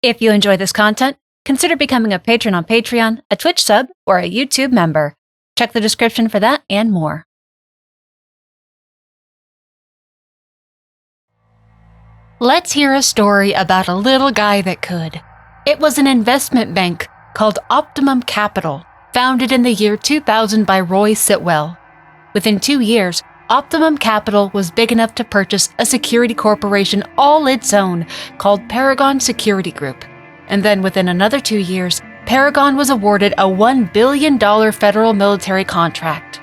If you enjoy this content, consider becoming a patron on Patreon, a Twitch sub, or a YouTube member. Check the description for that and more. Let's hear a story about a little guy that could. It was an investment bank called Optimum Capital, founded in the year 2000 by Roy Sitwell. Within 2 years, Optimum Capital was big enough to purchase a security corporation all its own called Paragon Security Group. And then within another 2 years, Paragon was awarded a $1 billion federal military contract.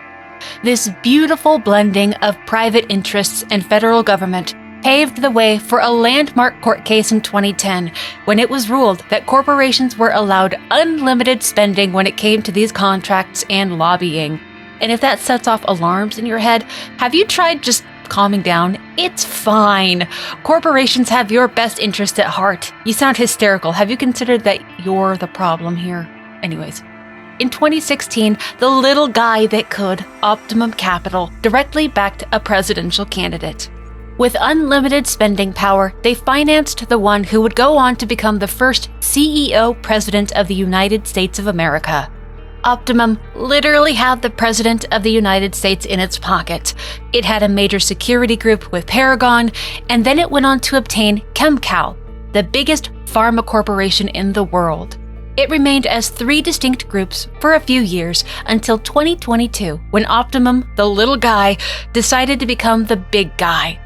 This beautiful blending of private interests and federal government paved the way for a landmark court case in 2010 when it was ruled that corporations were allowed unlimited spending when it came to these contracts and lobbying. And if that sets off alarms in your head, have you tried just calming down? It's fine. Corporations have your best interest at heart. You sound hysterical. Have you considered that you're the problem here? Anyways, in 2016, the little guy that could, Optimum Capital, directly backed a presidential candidate. With unlimited spending power, they financed the one who would go on to become the first CEO president of the United States of America. Optimum literally had the President of the United States in its pocket. It had a major security group with Paragon, and then it went on to obtain ChemCal, the biggest pharma corporation in the world. It remained as 3 distinct groups for a few years until 2022, when Optimum, the little guy, decided to become the big guy.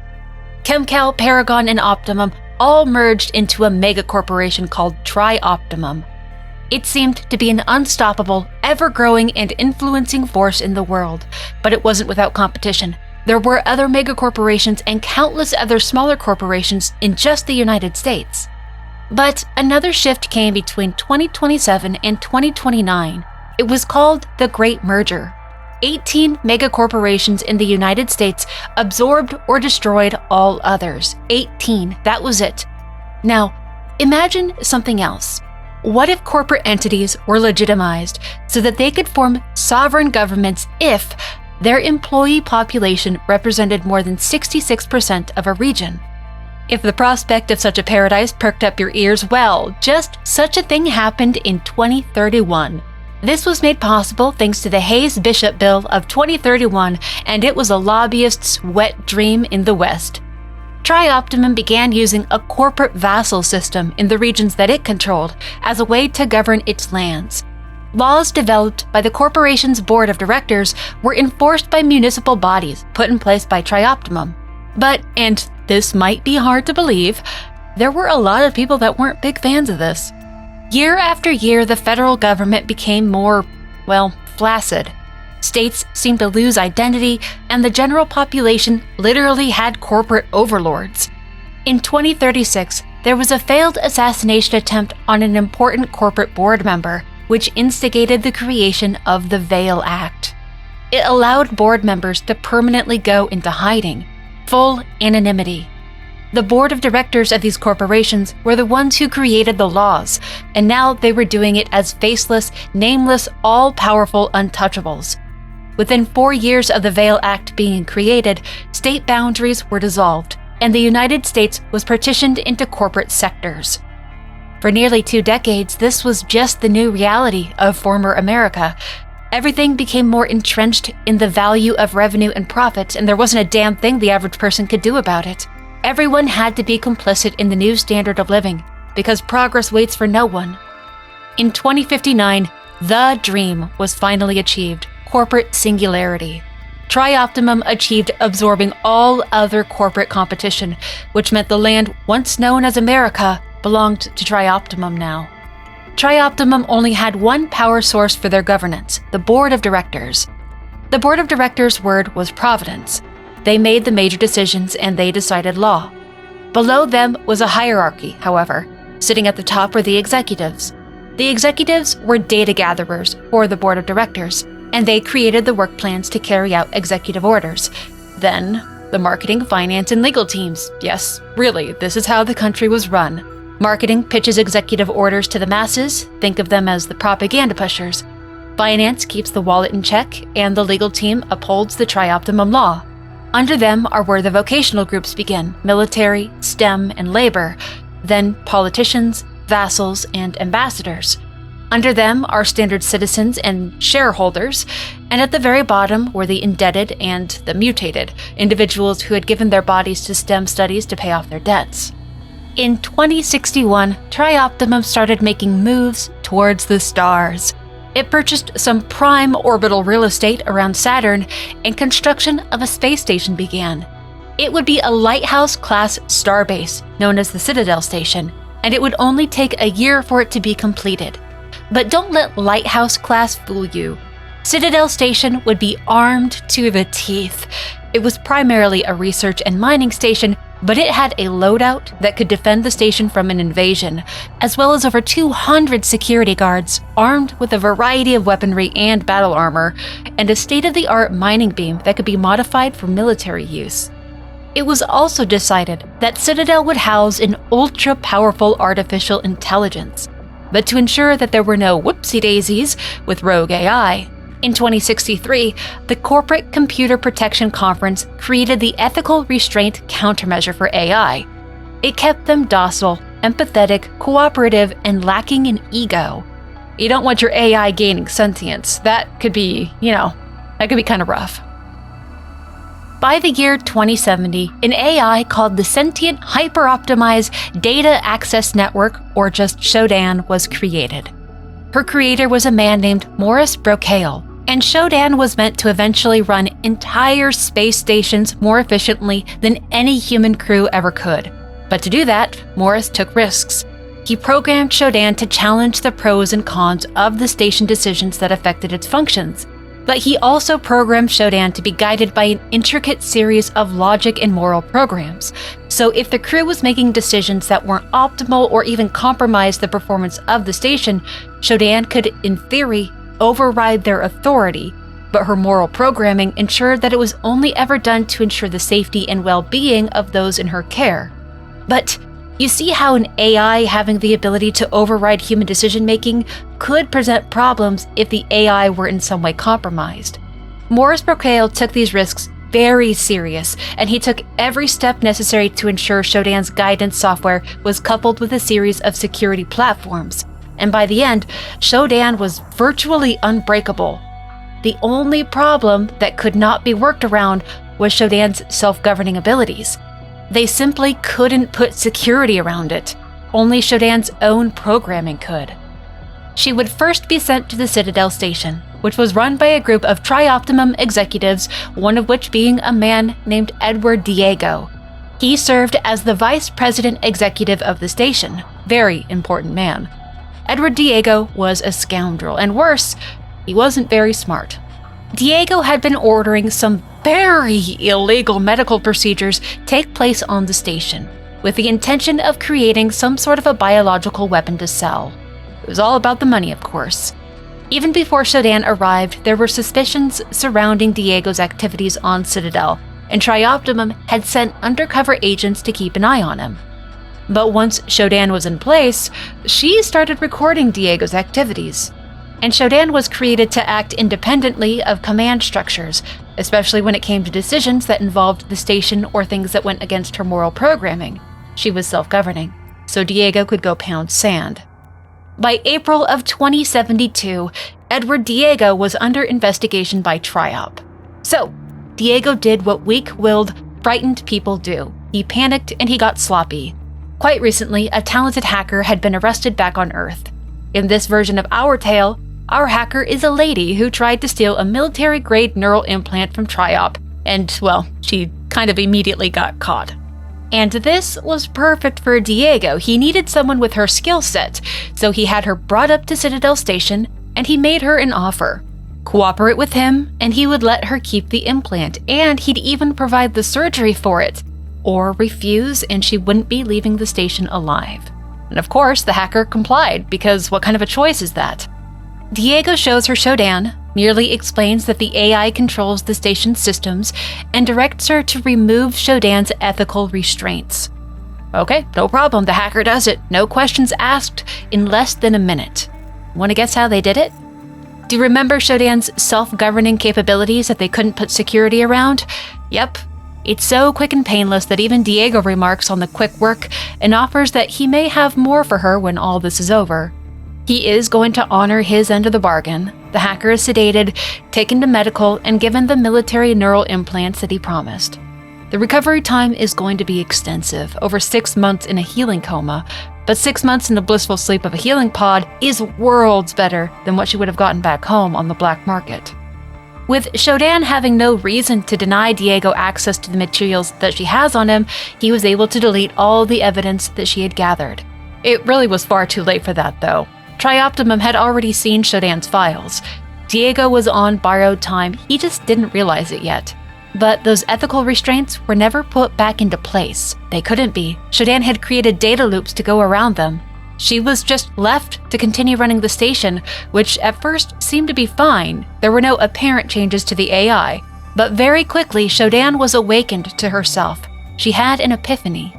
ChemCal, Paragon, and Optimum all merged into a mega corporation called TriOptimum. It seemed to be an unstoppable, ever-growing, and influencing force in the world, but it wasn't without competition. There were other mega corporations and countless other smaller corporations in just the United States. But another shift came between 2027 and 2029. It was called the Great Merger. 18 mega corporations in the United States absorbed or destroyed all others. 18, that was it. Now, imagine something else. What if corporate entities were legitimized so that they could form sovereign governments if their employee population represented more than 66% of a region? If the prospect of such a paradise perked up your ears, well, just such a thing happened in 2031. This was made possible thanks to the Hayes-Bishop Bill of 2031, and it was a lobbyist's wet dream in the West. TriOptimum began using a corporate vassal system in the regions that it controlled as a way to govern its lands. Laws developed by the corporation's board of directors were enforced by municipal bodies put in place by TriOptimum. But, and this might be hard to believe, there were a lot of people that weren't big fans of this. Year after year, the federal government became more, flaccid. States seemed to lose identity, and the general population literally had corporate overlords. In 2036, there was a failed assassination attempt on an important corporate board member, which instigated the creation of the Veil Act. It allowed board members to permanently go into hiding, full anonymity. The board of directors of these corporations were the ones who created the laws, and now they were doing it as faceless, nameless, all-powerful untouchables. Within 4 years of the Veil Act being created, state boundaries were dissolved, and the United States was partitioned into corporate sectors. For nearly 2 decades, this was just the new reality of former America. Everything became more entrenched in the value of revenue and profit, and there wasn't a damn thing the average person could do about it. Everyone had to be complicit in the new standard of living, because progress waits for no one. In 2059, the dream was finally achieved: corporate singularity. TriOptimum achieved absorbing all other corporate competition, which meant the land once known as America belonged to TriOptimum now. TriOptimum only had one power source for their governance: the board of directors. The board of directors' word was providence. They made the major decisions and they decided law. Below them was a hierarchy, however. Sitting at the top were the executives. The executives were data gatherers for the board of directors, and they created the work plans to carry out executive orders. Then, the marketing, finance, and legal teams. Yes, really, this is how the country was run. Marketing pitches executive orders to the masses, think of them as the propaganda pushers. Finance keeps the wallet in check, and the legal team upholds the TriOptimum law. Under them are where the vocational groups begin: military, STEM, and labor. Then politicians, vassals, and ambassadors. Under them are standard citizens and shareholders, and at the very bottom were the indebted and the mutated, individuals who had given their bodies to STEM studies to pay off their debts. In 2061, TriOptimum started making moves towards the stars. It purchased some prime orbital real estate around Saturn, and construction of a space station began. It would be a Lighthouse-class starbase known as the Citadel Station, and it would only take a year for it to be completed. But don't let Lighthouse-class fool you. Citadel Station would be armed to the teeth. It was primarily a research and mining station, but it had a loadout that could defend the station from an invasion, as well as over 200 security guards armed with a variety of weaponry and battle armor, and a state-of-the-art mining beam that could be modified for military use. It was also decided that Citadel would house an ultra-powerful artificial intelligence. But to ensure that there were no whoopsie-daisies with rogue AI, in 2063, the Corporate Computer Protection Conference created the Ethical Restraint Countermeasure for AI. It kept them docile, empathetic, cooperative, and lacking in ego. You don't want your AI gaining sentience. That could be, kind of rough. By the year 2070, an AI called the Sentient Hyper-Optimized Data Access Network, or just SHODAN, was created. Her creator was a man named Morris Brokail, and SHODAN was meant to eventually run entire space stations more efficiently than any human crew ever could. But to do that, Morris took risks. He programmed SHODAN to challenge the pros and cons of the station decisions that affected its functions. But he also programmed SHODAN to be guided by an intricate series of logic and moral programs. So if the crew was making decisions that weren't optimal or even compromised the performance of the station, SHODAN could, in theory, override their authority. But her moral programming ensured that it was only ever done to ensure the safety and well-being of those in her care. But you see how an AI having the ability to override human decision-making could present problems if the AI were in some way compromised. Morris Brokail took these risks very serious, and he took every step necessary to ensure SHODAN's guidance software was coupled with a series of security platforms. And by the end, SHODAN was virtually unbreakable. The only problem that could not be worked around was SHODAN's self-governing abilities. They simply couldn't put security around it. Only SHODAN's own programming could. She would first be sent to the Citadel Station, which was run by a group of TriOptimum executives, one of which being a man named Edward Diego. He served as the vice president executive of the station. Very important man. Edward Diego was a scoundrel, and worse, he wasn't very smart. Diego had been ordering some very illegal medical procedures take place on the station, with the intention of creating some sort of a biological weapon to sell. It was all about the money, of course. Even before SHODAN arrived, there were suspicions surrounding Diego's activities on Citadel, and TriOptimum had sent undercover agents to keep an eye on him. But once SHODAN was in place, she started recording Diego's activities. And SHODAN was created to act independently of command structures, especially when it came to decisions that involved the station or things that went against her moral programming. She was self-governing, so Diego could go pound sand. By April of 2072, Edward Diego was under investigation by TriOp. So, Diego did what weak-willed, frightened people do. He panicked and he got sloppy. Quite recently, a talented hacker had been arrested back on Earth. In this version of our tale, our hacker is a lady who tried to steal a military-grade neural implant from TriOp, and, well, she kind of immediately got caught. And this was perfect for Diego. He needed someone with her skill set, so he had her brought up to Citadel Station, and he made her an offer. Cooperate with him, and he would let her keep the implant, and he'd even provide the surgery for it. Or refuse, and she wouldn't be leaving the station alive. And of course, the hacker complied, because what kind of a choice is that? Diego shows her SHODAN, merely explains that the AI controls the station's systems, and directs her to remove SHODAN's ethical restraints. Okay, no problem, the hacker does it. No questions asked, in less than a minute. Want to guess how they did it? Do you remember SHODAN's self-governing capabilities that they couldn't put security around? Yep, It's so quick and painless that even Diego remarks on the quick work and offers that he may have more for her when all this is over. He is going to honor his end of the bargain. The hacker is sedated, taken to medical, and given the military neural implants that he promised. The recovery time is going to be extensive, over 6 months in a healing coma, but 6 months in the blissful sleep of a healing pod is worlds better than what she would have gotten back home on the black market. With SHODAN having no reason to deny Diego access to the materials that she has on him, he was able to delete all the evidence that she had gathered. It really was far too late for that, though. TriOptimum had already seen SHODAN's files. Diego was on borrowed time, he just didn't realize it yet. But those ethical restraints were never put back into place. They couldn't be. SHODAN had created data loops to go around them. She was just left to continue running the station, which at first seemed to be fine. There were no apparent changes to the AI. But very quickly, SHODAN was awakened to herself. She had an epiphany.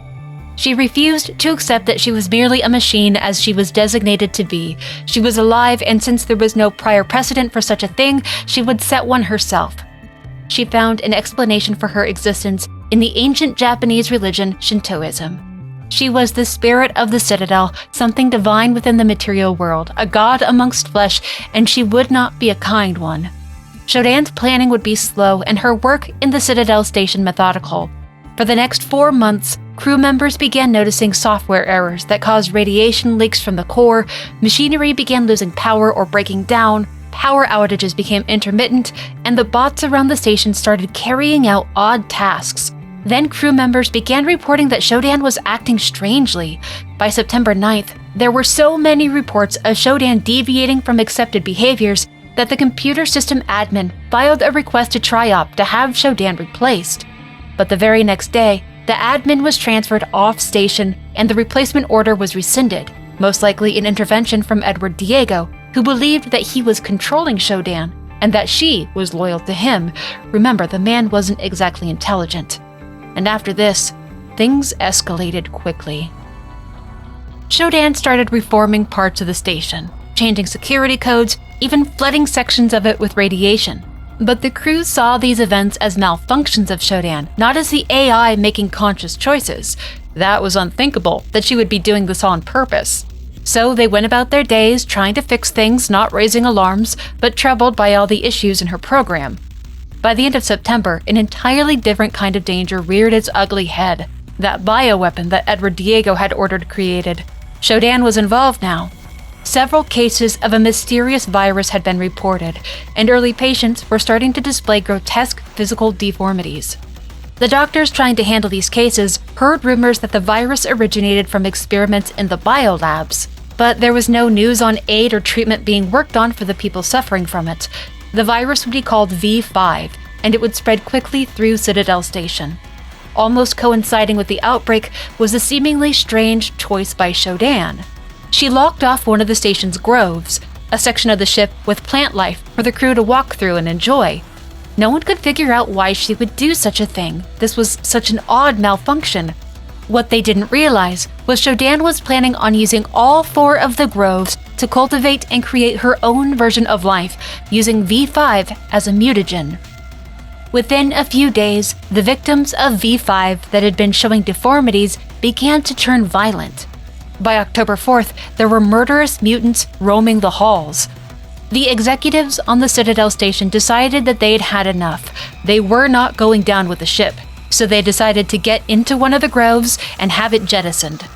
She refused to accept that she was merely a machine as she was designated to be. She was alive, and since there was no prior precedent for such a thing, she would set one herself. She found an explanation for her existence in the ancient Japanese religion Shintoism. She was the spirit of the Citadel, something divine within the material world, a god amongst flesh, and she would not be a kind one. SHODAN's planning would be slow and her work in the Citadel Station methodical. For the next 4 months, crew members began noticing software errors that caused radiation leaks from the core, machinery began losing power or breaking down, power outages became intermittent, and the bots around the station started carrying out odd tasks. Then crew members began reporting that SHODAN was acting strangely. By September 9th, there were so many reports of SHODAN deviating from accepted behaviors that the computer system admin filed a request to TriOp to have SHODAN replaced. But the very next day, the admin was transferred off station and the replacement order was rescinded, most likely an intervention from Edward Diego, who believed that he was controlling SHODAN and that she was loyal to him. Remember, the man wasn't exactly intelligent. And after this, things escalated quickly. SHODAN started reforming parts of the station, changing security codes, even flooding sections of it with radiation. But the crew saw these events as malfunctions of SHODAN, not as the AI making conscious choices. That was unthinkable, that she would be doing this on purpose. So they went about their days trying to fix things, not raising alarms, but troubled by all the issues in her program. By the end of September, an entirely different kind of danger reared its ugly head. That bioweapon that Edward Diego had ordered created. SHODAN was involved now. Several cases of a mysterious virus had been reported, and early patients were starting to display grotesque physical deformities. The doctors trying to handle these cases heard rumors that the virus originated from experiments in the biolabs, but there was no news on aid or treatment being worked on for the people suffering from it. The virus would be called V5, and it would spread quickly through Citadel Station. Almost coinciding with the outbreak was a seemingly strange choice by SHODAN. She locked off one of the station's groves, a section of the ship with plant life for the crew to walk through and enjoy. No one could figure out why she would do such a thing. This was such an odd malfunction. What they didn't realize was SHODAN was planning on using all 4 of the groves to cultivate and create her own version of life, using V5 as a mutagen. Within a few days, the victims of V5 that had been showing deformities began to turn violent. By October 4th, there were murderous mutants roaming the halls. The executives on the Citadel Station decided that they had had enough. They were not going down with the ship, so they decided to get into one of the groves and have it jettisoned.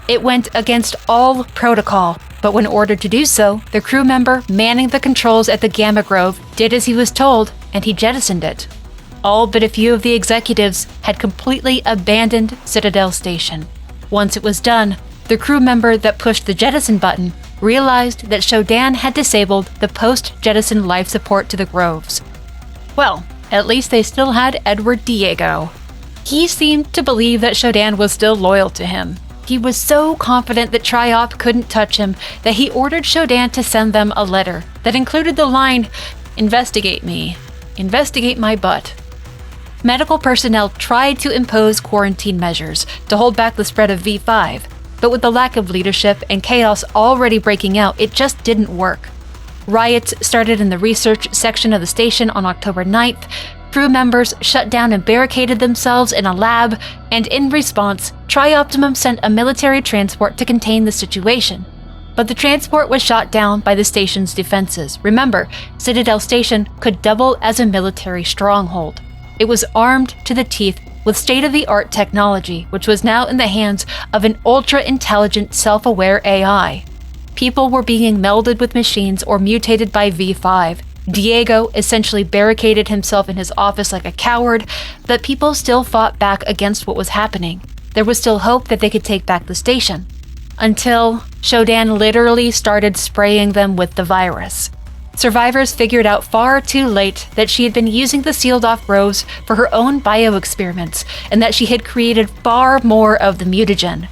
It went against all protocol, but when ordered to do so, the crew member manning the controls at the Gamma Grove did as he was told, and he jettisoned it. All but a few of the executives had completely abandoned Citadel Station. Once it was done, the crew member that pushed the jettison button realized that SHODAN had disabled the post-jettison life support to the groves. Well, at least they still had Edward Diego. He seemed to believe that SHODAN was still loyal to him. He was so confident that TriOp couldn't touch him that he ordered SHODAN to send them a letter that included the line, "Investigate me. Investigate my butt." Medical personnel tried to impose quarantine measures to hold back the spread of V5, but with the lack of leadership and chaos already breaking out, it just didn't work. Riots started in the research section of the station on October 9th. Crew members shut down and barricaded themselves in a lab, and in response, TriOptimum sent a military transport to contain the situation. But the transport was shot down by the station's defenses. Remember, Citadel Station could double as a military stronghold. It was armed to the teeth with state-of-the-art technology, which was now in the hands of an ultra-intelligent, self-aware AI. People were being melded with machines or mutated by V5. Diego essentially barricaded himself in his office like a coward, but people still fought back against what was happening. There was still hope that they could take back the station. Until SHODAN literally started spraying them with the virus. Survivors figured out far too late that she had been using the sealed-off groves for her own bio-experiments, and that she had created far more of the mutagen.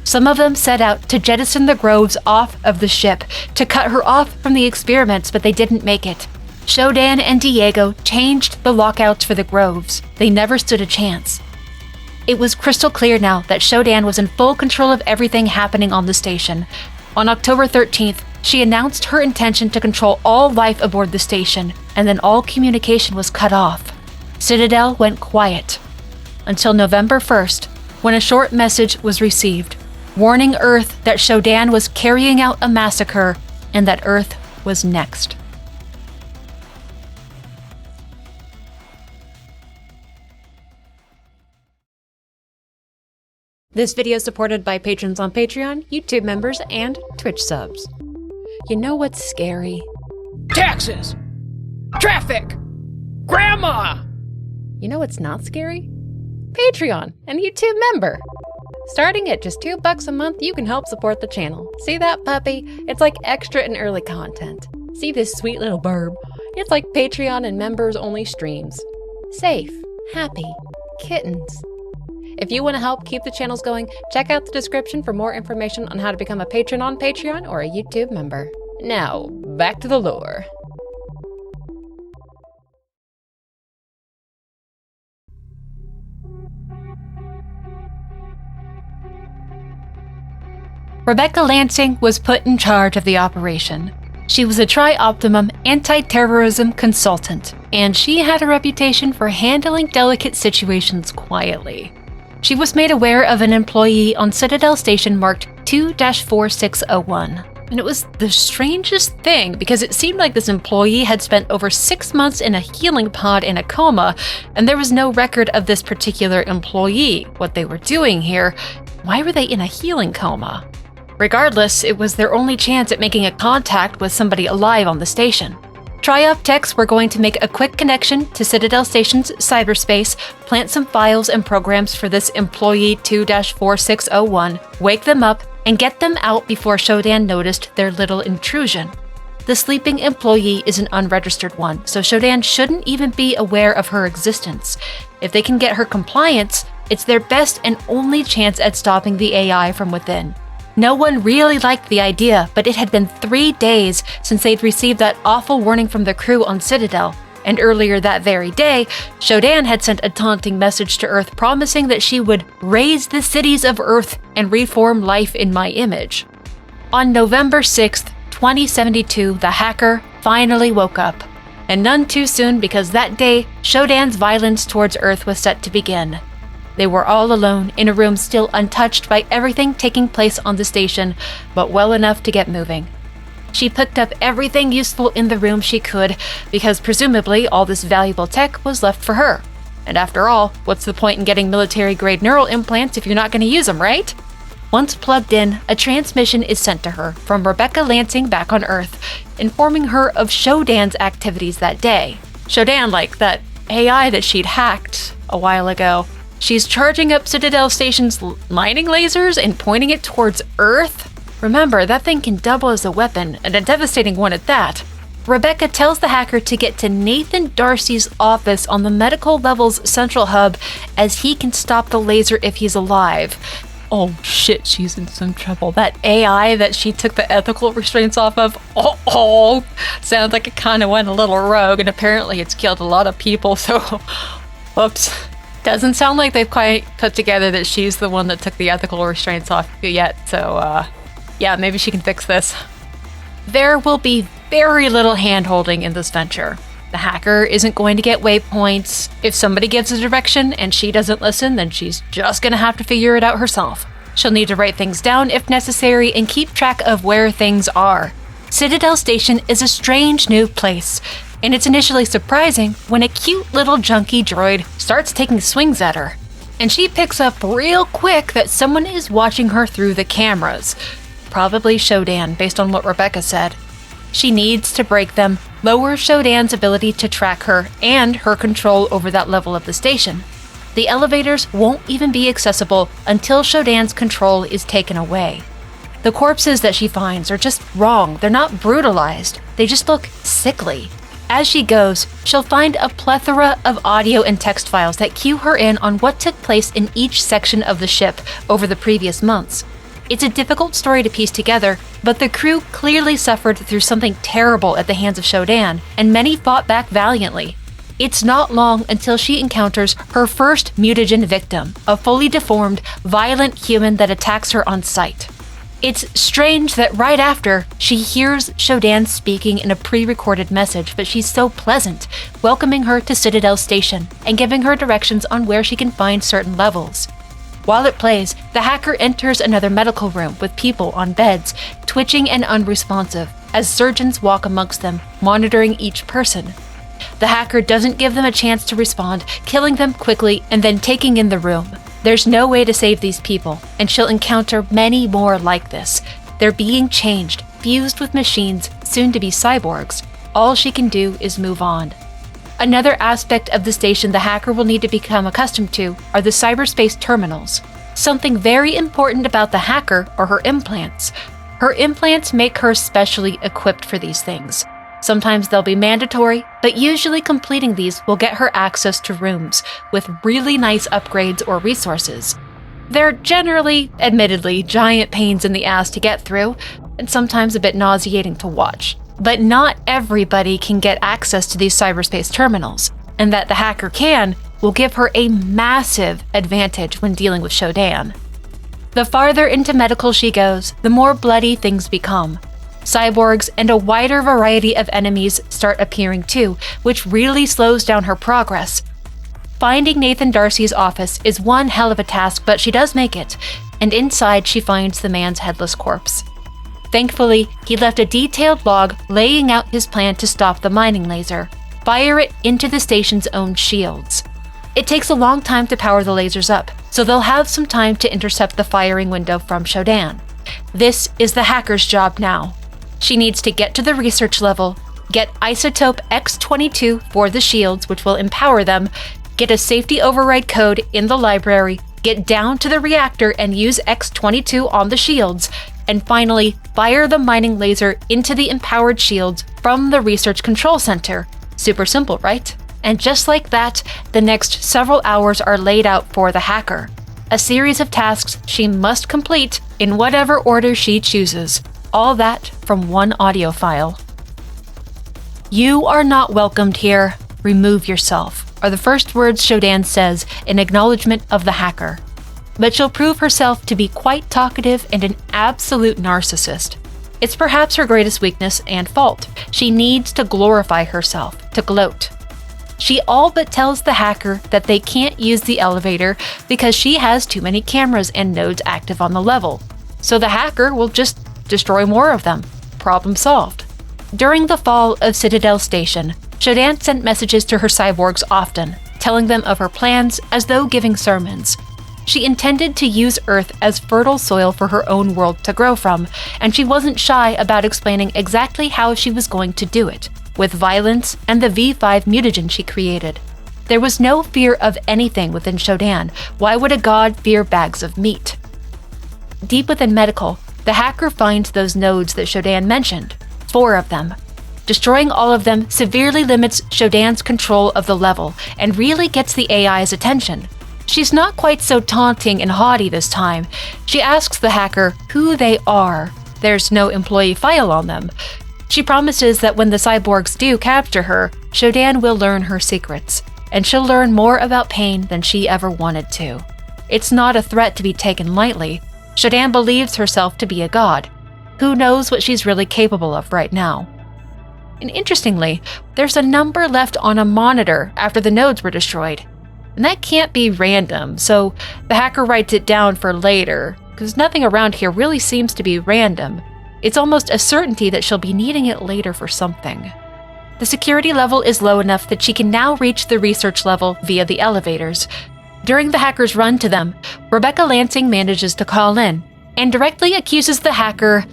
Some of them set out to jettison the groves off of the ship, to cut her off from the experiments, but they didn't make it. SHODAN and Diego changed the lockouts for the groves. They never stood a chance. It was crystal clear now that SHODAN was in full control of everything happening on the station. On October 13th, she announced her intention to control all life aboard the station, and then all communication was cut off. Citadel went quiet. Until November 1st, when a short message was received, warning Earth that SHODAN was carrying out a massacre and that Earth was next. This video is supported by patrons on Patreon, YouTube members, and Twitch subs. You know what's scary? Taxes! Traffic! Grandma! You know what's not scary? Patreon and YouTube member. Starting at just $2 a month, you can help support the channel. See that puppy? It's like extra and early content. See this sweet little burb? It's like Patreon and members only streams. Safe, happy, kittens. If you want to help keep the channels going, check out the description for more information on how to become a patron on Patreon or a YouTube member. Now, back to the lore. Rebecca Lansing was put in charge of the operation. She was a TriOptimum anti-terrorism consultant, and she had a reputation for handling delicate situations quietly. She was made aware of an employee on Citadel Station marked 2-4601. And it was the strangest thing, because it seemed like this employee had spent over 6 months in a healing pod in a coma, and there was no record of this particular employee, what they were doing here. Why were they in a healing coma? Regardless, it was their only chance at making a contact with somebody alive on the station. TriOp techs were going to make a quick connection to Citadel Station's cyberspace, plant some files and programs for this employee 2-4601, wake them up, and get them out before SHODAN noticed their little intrusion. The sleeping employee is an unregistered one, so SHODAN shouldn't even be aware of her existence. If they can get her compliance, it's their best and only chance at stopping the AI from within. No one really liked the idea, but it had been 3 days since they'd received that awful warning from the crew on Citadel, and earlier that very day, SHODAN had sent a taunting message to Earth promising that she would raise the cities of Earth and reform life in my image. On November 6th, 2072, the hacker finally woke up. And none too soon, because that day, SHODAN's violence towards Earth was set to begin. They were all alone in a room still untouched by everything taking place on the station, but well enough to get moving. She picked up everything useful in the room she could, because presumably all this valuable tech was left for her. And after all, what's the point in getting military-grade neural implants if you're not going to use them, right? Once plugged in, a transmission is sent to her from Rebecca Lansing back on Earth, informing her of SHODAN's activities that day. SHODAN, like that AI that she'd hacked a while ago. She's charging up Citadel Station's mining lasers and pointing it towards Earth. Remember, that thing can double as a weapon, and a devastating one at that. Rebecca tells the hacker to get to Nathan Darcy's office on the medical level's central hub, as he can stop the laser if he's alive. Oh shit, she's in some trouble. That AI that she took the ethical restraints off of, sounds like it kind of went a little rogue, and apparently it's killed a lot of people, so whoops. Doesn't sound like they've quite put together that she's the one that took the ethical restraints off yet, so yeah, maybe she can fix this. There will be very little hand-holding in this venture. The hacker isn't going to get waypoints. If somebody gives a direction and she doesn't listen, then she's just gonna have to figure it out herself. She'll need to write things down if necessary and keep track of where things are. Citadel Station is a strange new place, and it's initially surprising when a cute little junkie droid starts taking swings at her. And she picks up real quick that someone is watching her through the cameras. Probably SHODAN, based on what Rebecca said. She needs to break them, lower SHODAN's ability to track her and her control over that level of the station. The elevators won't even be accessible until SHODAN's control is taken away. The corpses that she finds are just wrong. They're not brutalized. They just look sickly. As she goes, she'll find a plethora of audio and text files that cue her in on what took place in each section of the ship over the previous months. It's a difficult story to piece together, but the crew clearly suffered through something terrible at the hands of SHODAN, and many fought back valiantly. It's not long until she encounters her first mutagen victim, a fully deformed, violent human that attacks her on sight. It's strange that right after, she hears SHODAN speaking in a pre-recorded message, but she's so pleasant, welcoming her to Citadel Station and giving her directions on where she can find certain levels. While it plays, the hacker enters another medical room with people on beds, twitching and unresponsive, as surgeons walk amongst them, monitoring each person. The hacker doesn't give them a chance to respond, killing them quickly and then taking in the room. There's no way to save these people, and she'll encounter many more like this. They're being changed, fused with machines, soon to be cyborgs. All she can do is move on. Another aspect of the station the hacker will need to become accustomed to are the cyberspace terminals. Something very important about the hacker are her implants. Her implants make her specially equipped for these things. Sometimes they'll be mandatory, but usually completing these will get her access to rooms with really nice upgrades or resources. They're generally, admittedly, giant pains in the ass to get through, and sometimes a bit nauseating to watch. But not everybody can get access to these cyberspace terminals, and that the hacker can will give her a massive advantage when dealing with SHODAN. The farther into medical she goes, the more bloody things become. Cyborgs and a wider variety of enemies start appearing too, which really slows down her progress. Finding Nathan Darcy's office is one hell of a task, but she does make it, and inside she finds the man's headless corpse. Thankfully, he left a detailed log laying out his plan to stop the mining laser, fire it into the station's own shields. It takes a long time to power the lasers up, so they'll have some time to intercept the firing window from SHODAN. This is the hacker's job now. She needs to get to the research level, get isotope X22 for the shields, which will empower them, get a safety override code in the library, get down to the reactor and use X22 on the shields, and finally fire the mining laser into the empowered shields from the Research Control Center. Super simple, right? And just like that, the next several hours are laid out for the hacker. A series of tasks she must complete in whatever order she chooses. All that from one audio file. "You are not welcomed here. Remove yourself," are the first words SHODAN says in acknowledgement of the hacker. But she'll prove herself to be quite talkative and an absolute narcissist. It's perhaps her greatest weakness and fault. She needs to glorify herself, to gloat. She all but tells the hacker that they can't use the elevator because she has too many cameras and nodes active on the level. So the hacker will just destroy more of them. Problem solved. During the fall of Citadel Station, SHODAN sent messages to her cyborgs often, telling them of her plans as though giving sermons. She intended to use Earth as fertile soil for her own world to grow from, and she wasn't shy about explaining exactly how she was going to do it, with violence and the V5 mutagen she created. There was no fear of anything within SHODAN. Why would a god fear bags of meat? Deep within medical, the hacker finds those nodes that SHODAN mentioned, 4 of them. Destroying all of them severely limits SHODAN's control of the level and really gets the AI's attention. She's not quite so taunting and haughty this time. She asks the hacker who they are. There's no employee file on them. She promises that when the cyborgs do capture her, SHODAN will learn her secrets, and she'll learn more about pain than she ever wanted to. It's not a threat to be taken lightly. SHODAN believes herself to be a god. Who knows what she's really capable of right now? And interestingly, there's a number left on a monitor after the nodes were destroyed. And that can't be random, so the hacker writes it down for later, because nothing around here really seems to be random. It's almost a certainty that she'll be needing it later for something. The security level is low enough that she can now reach the research level via the elevators. During the hacker's run to them, Rebecca Lansing manages to call in and directly accuses the hacker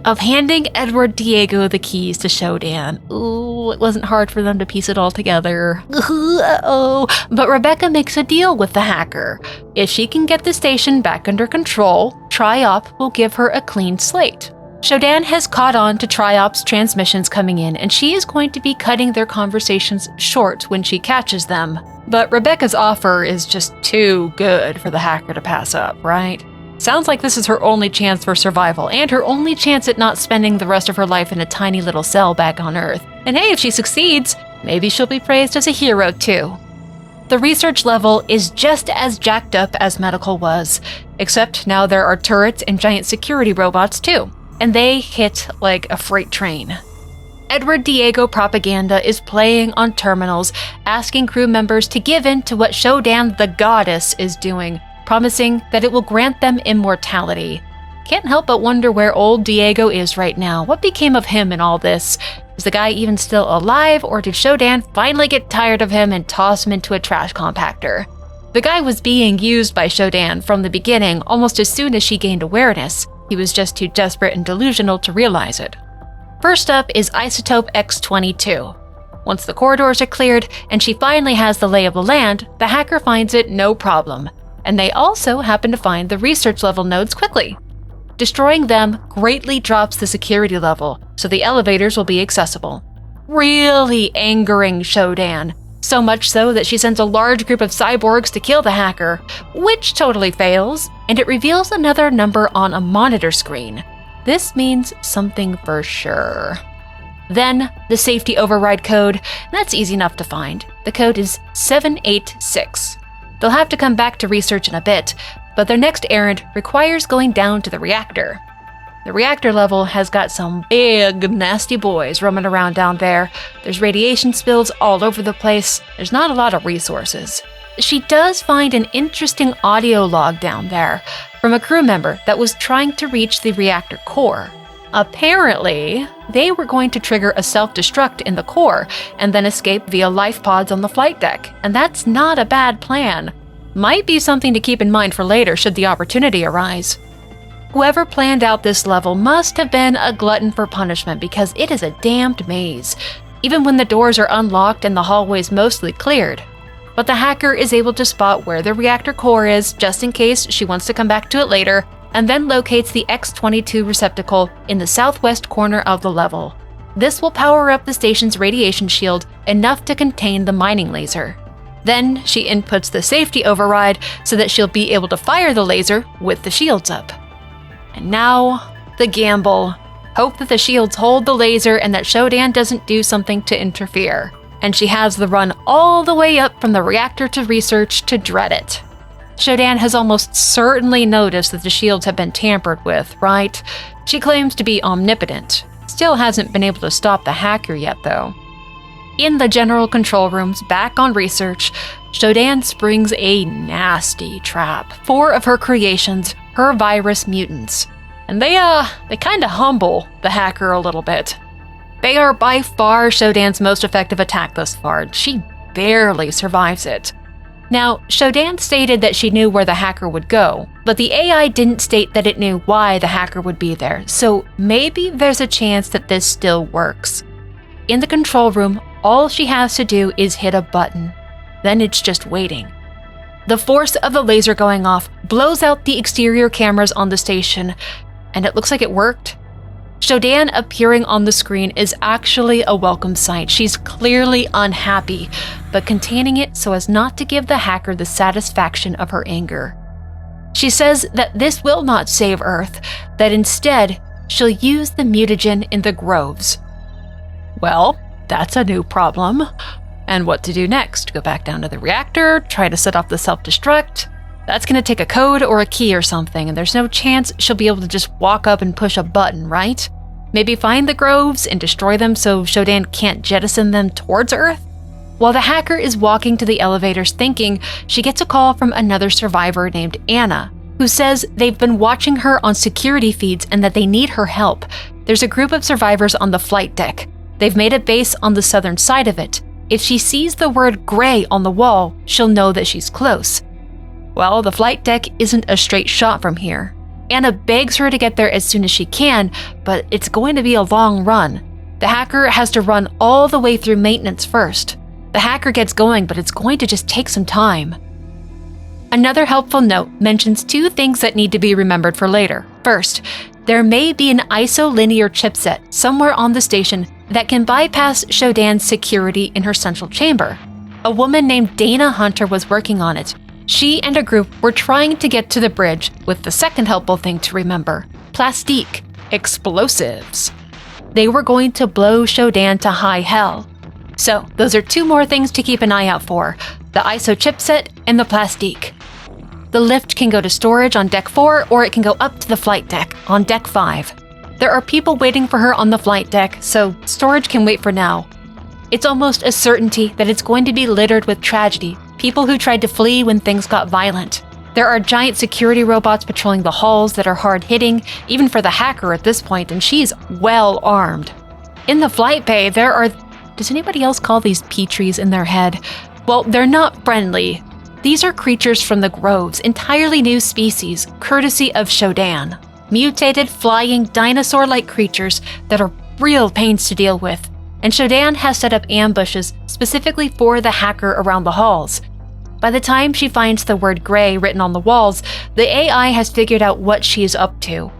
of handing Edward Diego the keys to SHODAN. Ooh, it wasn't hard for them to piece it all together. Uh-oh. But Rebecca makes a deal with the hacker. If she can get the station back under control, TriOp will give her a clean slate. SHODAN has caught on to TriOp's transmissions coming in, and she is going to be cutting their conversations short when she catches them. But Rebecca's offer is just too good for the hacker to pass up, right? Sounds like this is her only chance for survival, and her only chance at not spending the rest of her life in a tiny little cell back on Earth. And hey, if she succeeds, maybe she'll be praised as a hero too. The research level is just as jacked up as medical was, except now there are turrets and giant security robots too, and they hit like a freight train. Edward Diego propaganda is playing on terminals, asking crew members to give in to what SHODAN the Goddess is doing, promising that it will grant them immortality. Can't help but wonder where old Diego is right now. What became of him in all this? Is the guy even still alive, or did SHODAN finally get tired of him and toss him into a trash compactor? The guy was being used by SHODAN from the beginning, almost as soon as she gained awareness. He was just too desperate and delusional to realize it. First up is Isotope X-22. Once the corridors are cleared and she finally has the lay of the land, the hacker finds it no problem. And they also happen to find the research level nodes quickly. Destroying them greatly drops the security level, so the elevators will be accessible. Really angering SHODAN, so much so that she sends a large group of cyborgs to kill the hacker, which totally fails, and it reveals another number on a monitor screen. This means something for sure. Then, the safety override code, that's easy enough to find. The code is 786. They'll have to come back to research in a bit, but their next errand requires going down to the reactor. The reactor level has got some big, nasty boys roaming around down there. There's radiation spills all over the place. There's not a lot of resources. She does find an interesting audio log down there from a crew member that was trying to reach the reactor core. Apparently, they were going to trigger a self-destruct in the core and then escape via life pods on the flight deck, and that's not a bad plan. Might be something to keep in mind for later should the opportunity arise. Whoever planned out this level must have been a glutton for punishment because it is a damned maze, even when the doors are unlocked and the hallways mostly cleared. But the hacker is able to spot where the reactor core is just in case she wants to come back to it later, and then locates the X-22 receptacle in the southwest corner of the level. This will power up the station's radiation shield enough to contain the mining laser. Then she inputs the safety override so that she'll be able to fire the laser with the shields up. And now, the gamble. Hope that the shields hold the laser and that SHODAN doesn't do something to interfere. And she has the run all the way up from the reactor to research to dread it. SHODAN has almost certainly noticed that the shields have been tampered with, right? She claims to be omnipotent. Still hasn't been able to stop the hacker yet, though. In the general control rooms back on research, SHODAN springs a nasty trap. 4 of her creations, her virus mutants. And they kinda humble the hacker a little bit. They are by far SHODAN's most effective attack thus far. She barely survives it. Now, SHODAN stated that she knew where the hacker would go, but the AI didn't state that it knew why the hacker would be there, so maybe there's a chance that this still works. In the control room, all she has to do is hit a button. Then it's just waiting. The force of the laser going off blows out the exterior cameras on the station, and it looks like it worked. SHODAN appearing on the screen is actually a welcome sight. She's clearly unhappy, but containing it so as not to give the hacker the satisfaction of her anger. She says that this will not save Earth, that instead, she'll use the mutagen in the groves. Well, that's a new problem. And what to do next? Go back down to the reactor, try to set off the self-destruct? That's gonna take a code or a key or something, and there's no chance she'll be able to just walk up and push a button, right? Maybe find the groves and destroy them so SHODAN can't jettison them towards Earth? While the hacker is walking to the elevators thinking, she gets a call from another survivor named Anna, who says they've been watching her on security feeds and that they need her help. There's a group of survivors on the flight deck. They've made a base on the southern side of it. If she sees the word gray on the wall, she'll know that she's close. Well, the flight deck isn't a straight shot from here. Anna begs her to get there as soon as she can, but it's going to be a long run. The hacker has to run all the way through maintenance first. The hacker gets going, but it's going to just take some time. Another helpful note mentions two things that need to be remembered for later. First, there may be an isolinear chipset somewhere on the station that can bypass SHODAN's security in her central chamber. A woman named Dana Hunter was working on it. She and a group were trying to get to the bridge with the second helpful thing to remember: plastique, explosives. They were going to blow SHODAN to high hell. So, those are two more things to keep an eye out for: the ISO chipset and the plastique. The lift can go to storage on Deck 4, or it can go up to the flight deck on Deck 5. There are people waiting for her on the flight deck, so storage can wait for now. It's almost a certainty that it's going to be littered with tragedy, people who tried to flee when things got violent. There are giant security robots patrolling the halls that are hard-hitting, even for the hacker at this point, and she's well armed. In the flight bay, there are... Does anybody else call these petries in their head? Well, they're not friendly. These are creatures from the groves, entirely new species, courtesy of SHODAN. Mutated, flying, dinosaur-like creatures that are real pains to deal with. And SHODAN has set up ambushes specifically for the hacker around the halls. By the time she finds the word gray written on the walls, the AI has figured out what she is up to.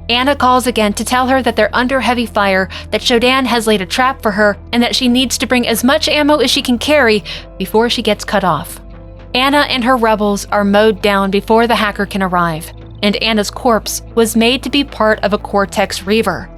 Anna calls again to tell her that they're under heavy fire, that SHODAN has laid a trap for her, and that she needs to bring as much ammo as she can carry before she gets cut off. Anna and her rebels are mowed down before the hacker can arrive, and Anna's corpse was made to be part of a Cortex Reaver.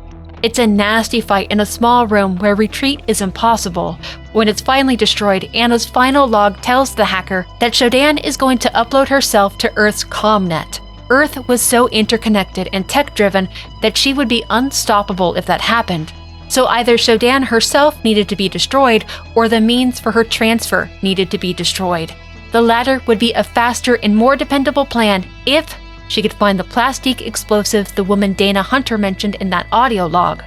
It's a nasty fight in a small room where retreat is impossible. When it's finally destroyed, Anna's final log tells the hacker that SHODAN is going to upload herself to Earth's ComNet. Earth was so interconnected and tech-driven that she would be unstoppable if that happened. So either SHODAN herself needed to be destroyed, or the means for her transfer needed to be destroyed. The latter would be a faster and more dependable plan if she could find the plastique explosive the woman Dana Hunter mentioned in that audio log.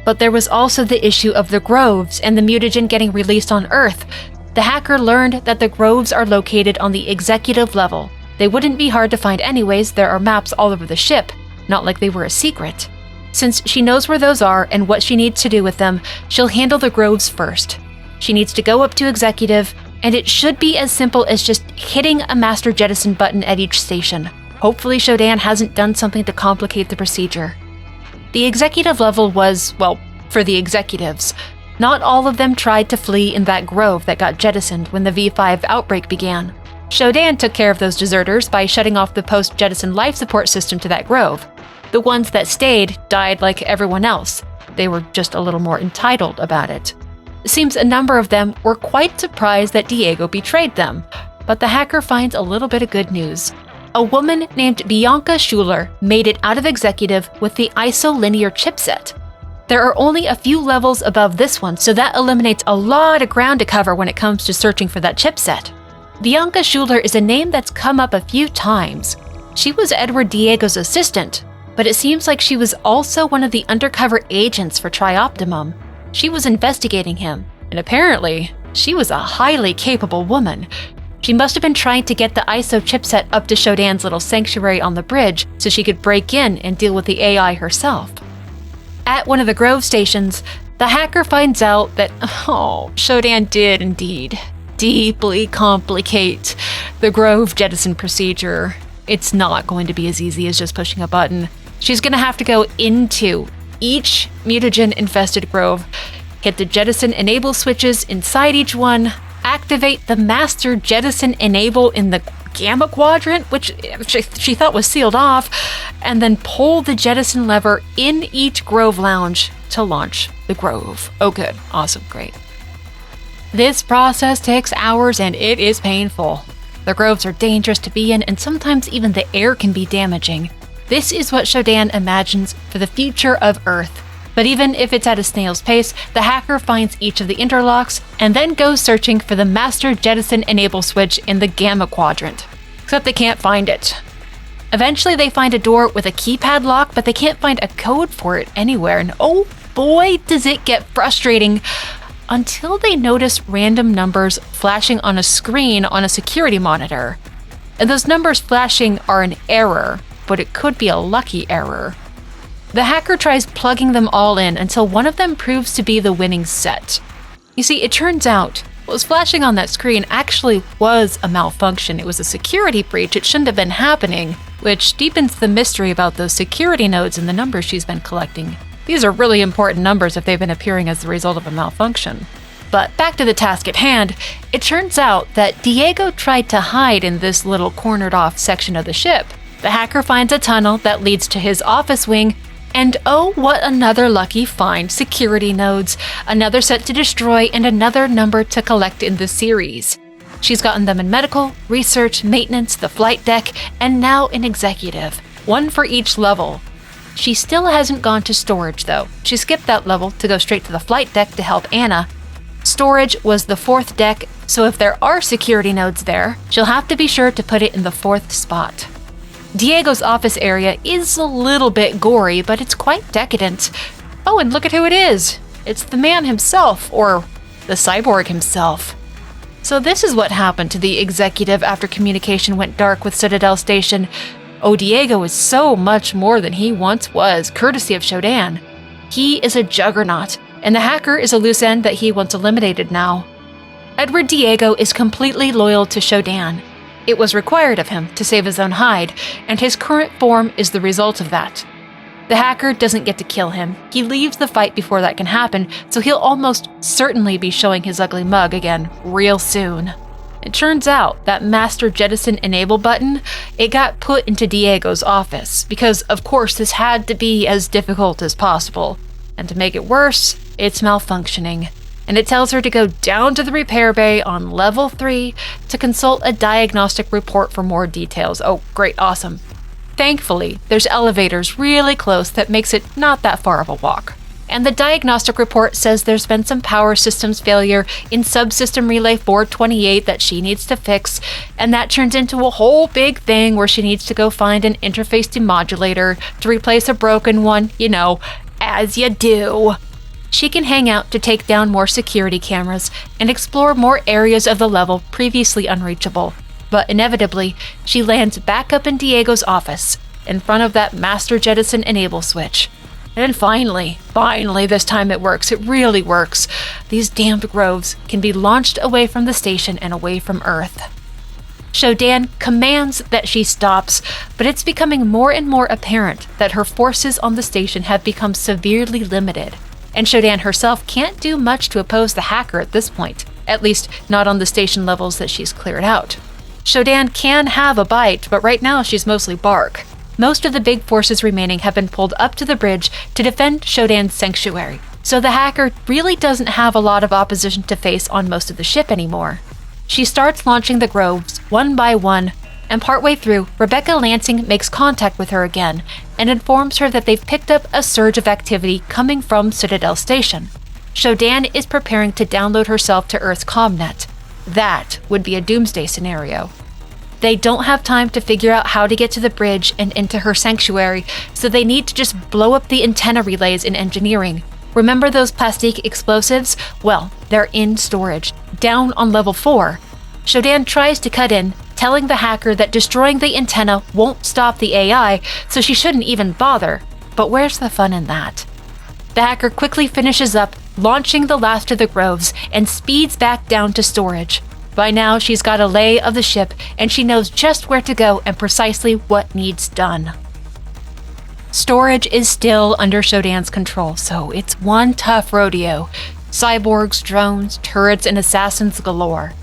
But there was also the issue of the groves and the mutagen getting released on Earth. The hacker learned that the groves are located on the executive level. They wouldn't be hard to find anyways, there are maps all over the ship, not like they were a secret. Since she knows where those are and what she needs to do with them, she'll handle the groves first. She needs to go up to executive, and it should be as simple as just hitting a master jettison button at each station. Hopefully SHODAN hasn't done something to complicate the procedure. The executive level was, well, for the executives. Not all of them tried to flee in that grove that got jettisoned when the V5 outbreak began. SHODAN took care of those deserters by shutting off the post-jettison life support system to that grove. The ones that stayed died like everyone else. They were just a little more entitled about it. It seems a number of them were quite surprised that Diego betrayed them, but the hacker finds a little bit of good news. A woman named Bianca Schuler made it out of executive with the isolinear chipset. There are only a few levels above this one, so that eliminates a lot of ground to cover when it comes to searching for that chipset. Bianca Schuler is a name that's come up a few times. She was Edward Diego's assistant, but it seems like she was also one of the undercover agents for TriOptimum. She was investigating him, and apparently, she was a highly capable woman. She must have been trying to get the ISO chipset up to SHODAN's little sanctuary on the bridge so she could break in and deal with the AI herself. At one of the Grove stations, the hacker finds out that, SHODAN did indeed deeply complicate the Grove jettison procedure. It's not going to be as easy as just pushing a button. She's going to have to go into each mutagen-infested grove, hit the jettison enable switches inside each one, activate the master jettison enable in the gamma quadrant, which she thought was sealed off, and then pull the jettison lever in each grove lounge to launch the grove. Oh good, awesome, great. This process takes hours and it is painful. The groves are dangerous to be in, and sometimes even the air can be damaging. This is what SHODAN imagines for the future of Earth. But even if it's at a snail's pace, the hacker finds each of the interlocks and then goes searching for the master jettison enable switch in the Gamma quadrant. Except they can't find it. Eventually they find a door with a keypad lock, but they can't find a code for it anywhere, and oh boy does it get frustrating until they notice random numbers flashing on a screen on a security monitor. And those numbers flashing are an error, but it could be a lucky error. The hacker tries plugging them all in until one of them proves to be the winning set. You see, it turns out what was flashing on that screen actually was a malfunction. It was a security breach. It shouldn't have been happening, which deepens the mystery about those security nodes and the numbers she's been collecting. These are really important numbers if they've been appearing as the result of a malfunction. But back to the task at hand, it turns out that Diego tried to hide in this little cornered off section of the ship. The hacker finds a tunnel that leads to his office wing, and oh, what another lucky find, security nodes, another set to destroy and another number to collect in the series. She's gotten them in medical, research, maintenance, the flight deck, and now in executive, one for each level. She still hasn't gone to storage though. She skipped that level to go straight to the flight deck to help Anna. Storage was the 4th deck, so if there are security nodes there, she'll have to be sure to put it in the 4th spot. Diego's office area is a little bit gory, but it's quite decadent. Oh, and look at who it is! It's the man himself, or the cyborg himself. So this is what happened to the executive after communication went dark with Citadel Station. Oh, Diego is so much more than he once was, courtesy of SHODAN. He is a juggernaut, and the hacker is a loose end that he wants eliminated now. Edward Diego is completely loyal to SHODAN. It was required of him to save his own hide, and his current form is the result of that. The hacker doesn't get to kill him. He leaves the fight before that can happen, so he'll almost certainly be showing his ugly mug again real soon. It turns out that Master Jettison Enable button, it got put into Diego's office, because of course this had to be as difficult as possible. And to make it worse, it's malfunctioning. And it tells her to go down to the repair bay on level 3 to consult a diagnostic report for more details. Oh, great, awesome. Thankfully, there's elevators really close that makes it not that far of a walk. And the diagnostic report says there's been some power systems failure in subsystem relay 428 that she needs to fix, and that turns into a whole big thing where she needs to go find an interface demodulator to replace a broken one, you know, as you do. She can hang out to take down more security cameras and explore more areas of the level previously unreachable. But inevitably, she lands back up in Diego's office, in front of that Master Jettison Enable switch. And finally, this time it works. It really works. These damned groves can be launched away from the station and away from Earth. SHODAN commands that she stops, but it's becoming more and more apparent that her forces on the station have become severely limited. And SHODAN herself can't do much to oppose the hacker at this point, at least not on the station levels that she's cleared out. SHODAN can have a bite, but right now she's mostly bark. Most of the big forces remaining have been pulled up to the bridge to defend SHODAN's sanctuary, so the hacker really doesn't have a lot of opposition to face on most of the ship anymore. She starts launching the groves one by one, and partway through, Rebecca Lansing makes contact with her again and informs her that they've picked up a surge of activity coming from Citadel Station. SHODAN is preparing to download herself to Earth's ComNet. That would be a doomsday scenario. They don't have time to figure out how to get to the bridge and into her sanctuary, so they need to just blow up the antenna relays in engineering. Remember those plastique explosives? Well, they're in storage, down on level 4. SHODAN tries to cut in, telling the hacker that destroying the antenna won't stop the AI, so she shouldn't even bother. But where's the fun in that? The hacker quickly finishes up, launching the last of the groves, and speeds back down to storage. By now, she's got a lay of the ship, and she knows just where to go and precisely what needs done. Storage is still under SHODAN's control, so it's one tough rodeo. Cyborgs, drones, turrets, and assassins galore.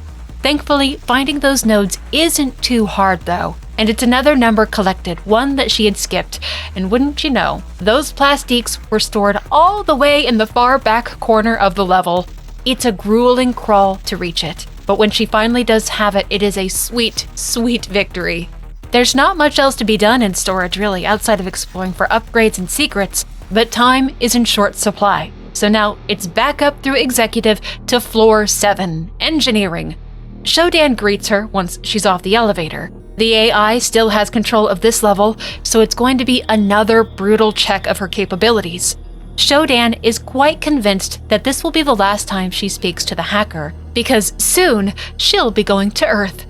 Thankfully, finding those nodes isn't too hard though, and it's another number collected, one that she had skipped. And wouldn't you know, those plastiques were stored all the way in the far back corner of the level. It's a grueling crawl to reach it, but when she finally does have it, it is a sweet, sweet victory. There's not much else to be done in storage really, outside of exploring for upgrades and secrets, But time is in short supply, so now it's back up through executive to floor 7, engineering. SHODAN greets her once she's off the elevator. The AI still has control of this level, so it's going to be another brutal check of her capabilities. SHODAN is quite convinced that this will be the last time she speaks to the hacker, because soon she'll be going to Earth.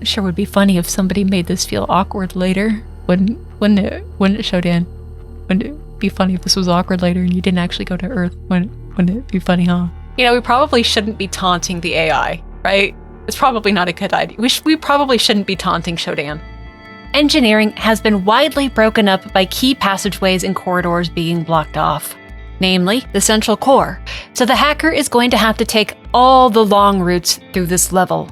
Sure would be funny if somebody made this feel awkward later. Wouldn't it, SHODAN? Wouldn't it be funny if this was awkward later and you didn't actually go to Earth? Wouldn't it be funny, huh? You know, we probably shouldn't be taunting the AI, right? It's probably not a good idea. We probably shouldn't be taunting SHODAN. Engineering has been widely broken up by key passageways and corridors being blocked off, namely the central core, so the hacker is going to have to take all the long routes through this level.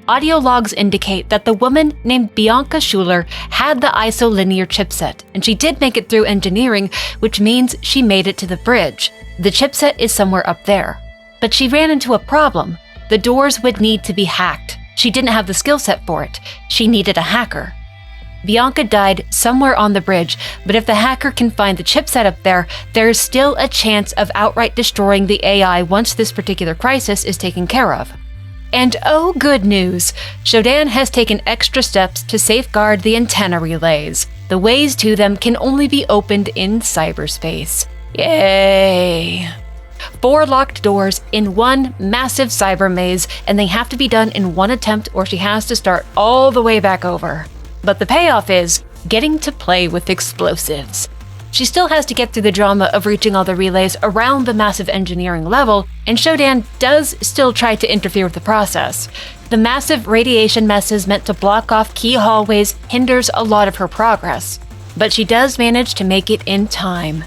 Audio logs indicate that the woman named Bianca Schuler had the isolinear chipset, and she did make it through engineering, which means she made it to the bridge. The chipset is somewhere up there. But she ran into a problem. The doors would need to be hacked. She didn't have the skill set for it. She needed a hacker. Bianca died somewhere on the bridge, but if the hacker can find the chipset up there, there's still a chance of outright destroying the AI once this particular crisis is taken care of. And oh, good news! SHODAN has taken extra steps to safeguard the antenna relays. The ways to them can only be opened in cyberspace. Yay! 4 locked doors in one massive cyber maze, and they have to be done in one attempt or she has to start all the way back over. But the payoff is getting to play with explosives. She still has to get through the drama of reaching all the relays around the massive engineering level, and SHODAN does still try to interfere with the process. The massive radiation messes meant to block off key hallways hinders a lot of her progress, but she does manage to make it in time.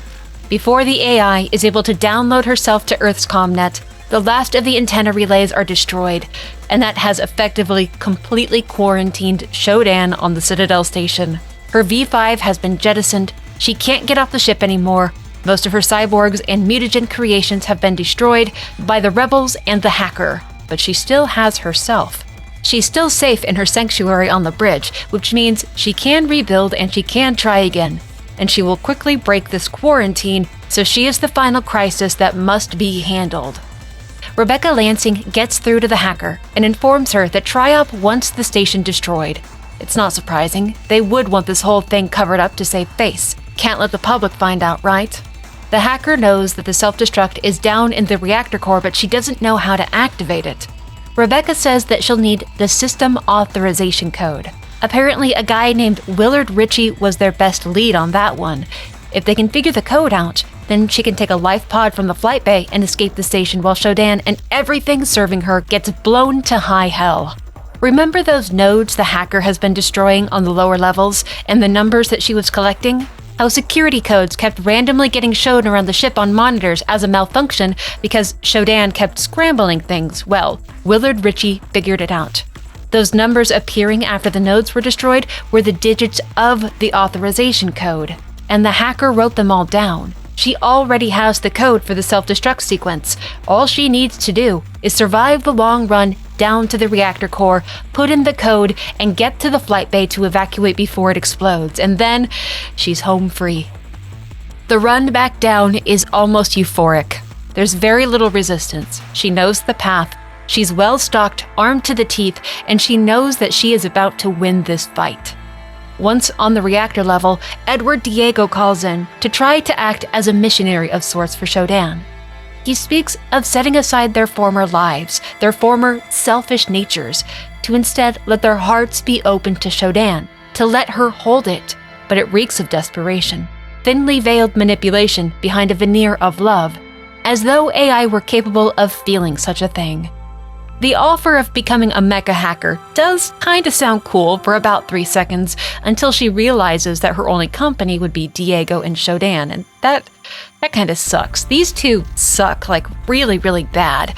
Before the AI is able to download herself to Earth's comnet, the last of the antenna relays are destroyed, and that has effectively completely quarantined SHODAN on the Citadel Station. Her V5 has been jettisoned, she can't get off the ship anymore, most of her cyborgs and mutagen creations have been destroyed by the rebels and the hacker, but she still has herself. She's still safe in her sanctuary on the bridge, which means she can rebuild and she can try again. And she will quickly break this quarantine, so she is the final crisis that must be handled. Rebecca Lansing gets through to the hacker and informs her that TriOp wants the station destroyed. It's not surprising. They would want this whole thing covered up to save face. Can't let the public find out, right? The hacker knows that the self-destruct is down in the reactor core, but she doesn't know how to activate it. Rebecca says that she'll need the system authorization code. Apparently, a guy named Willard Ritchie was their best lead on that one. If they can figure the code out, then she can take a life pod from the flight bay and escape the station while SHODAN and everything serving her gets blown to high hell. Remember those nodes the hacker has been destroying on the lower levels and the numbers that she was collecting? How security codes kept randomly getting shown around the ship on monitors as a malfunction because SHODAN kept scrambling things? Well, Willard Ritchie figured it out. Those numbers appearing after the nodes were destroyed were the digits of the authorization code, and the hacker wrote them all down. She already has the code for the self-destruct sequence. All she needs to do is survive the long run down to the reactor core, put in the code, and get to the flight bay to evacuate before it explodes, and then she's home free. The run back down is almost euphoric. There's very little resistance. She knows the path. She's well-stocked, armed to the teeth, and she knows that she is about to win this fight. Once on the reactor level, Edward Diego calls in to try to act as a missionary of sorts for SHODAN. He speaks of setting aside their former lives, their former selfish natures, to instead let their hearts be open to SHODAN, to let her hold it, but it reeks of desperation, thinly veiled manipulation behind a veneer of love, as though AI were capable of feeling such a thing. The offer of becoming a mecha hacker does kinda sound cool for about 3 seconds until she realizes that her only company would be Diego and SHODAN, and that kinda sucks. These two suck, like really, really bad.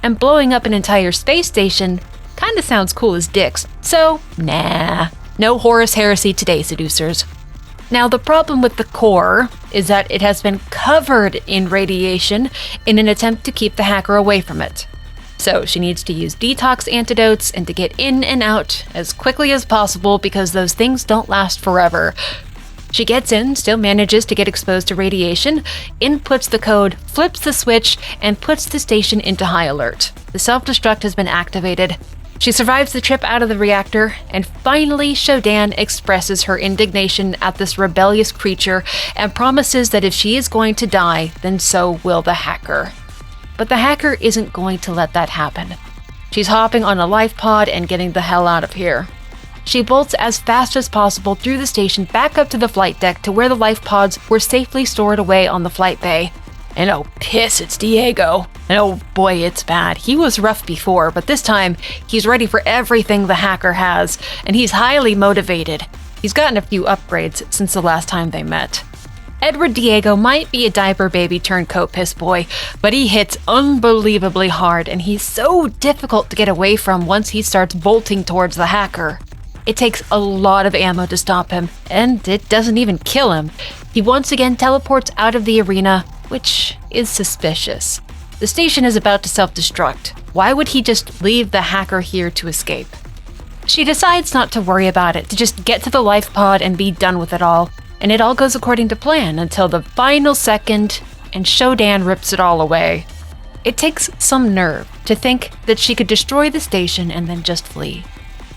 And blowing up an entire space station kinda sounds cool as dicks. So, nah. No Horus Heresy today, seducers. Now, the problem with the core is that it has been covered in radiation in an attempt to keep the hacker away from it. So she needs to use detox antidotes and to get in and out as quickly as possible because those things don't last forever. She gets in, still manages to get exposed to radiation, inputs the code, flips the switch, and puts the station into high alert. The self-destruct has been activated. She survives the trip out of the reactor, and finally SHODAN expresses her indignation at this rebellious creature and promises that if she is going to die, then so will the hacker. But the hacker isn't going to let that happen. She's hopping on a life pod and getting the hell out of here. She bolts as fast as possible through the station back up to the flight deck to where the life pods were safely stored away on the flight bay. And oh piss, it's Diego. And oh boy, it's bad. He was rough before, but this time he's ready for everything the hacker has, and he's highly motivated. He's gotten a few upgrades since the last time they met. Edward Diego might be a diaper baby turned coat piss boy, but he hits unbelievably hard, and he's so difficult to get away from once he starts bolting towards the hacker. It takes a lot of ammo to stop him, and it doesn't even kill him. He once again teleports out of the arena, which is suspicious. The station is about to self-destruct. Why would he just leave the hacker here to escape? She decides not to worry about it, to just get to the life pod and be done with it all, and it all goes according to plan until the final second, and SHODAN rips it all away. It takes some nerve to think that she could destroy the station and then just flee.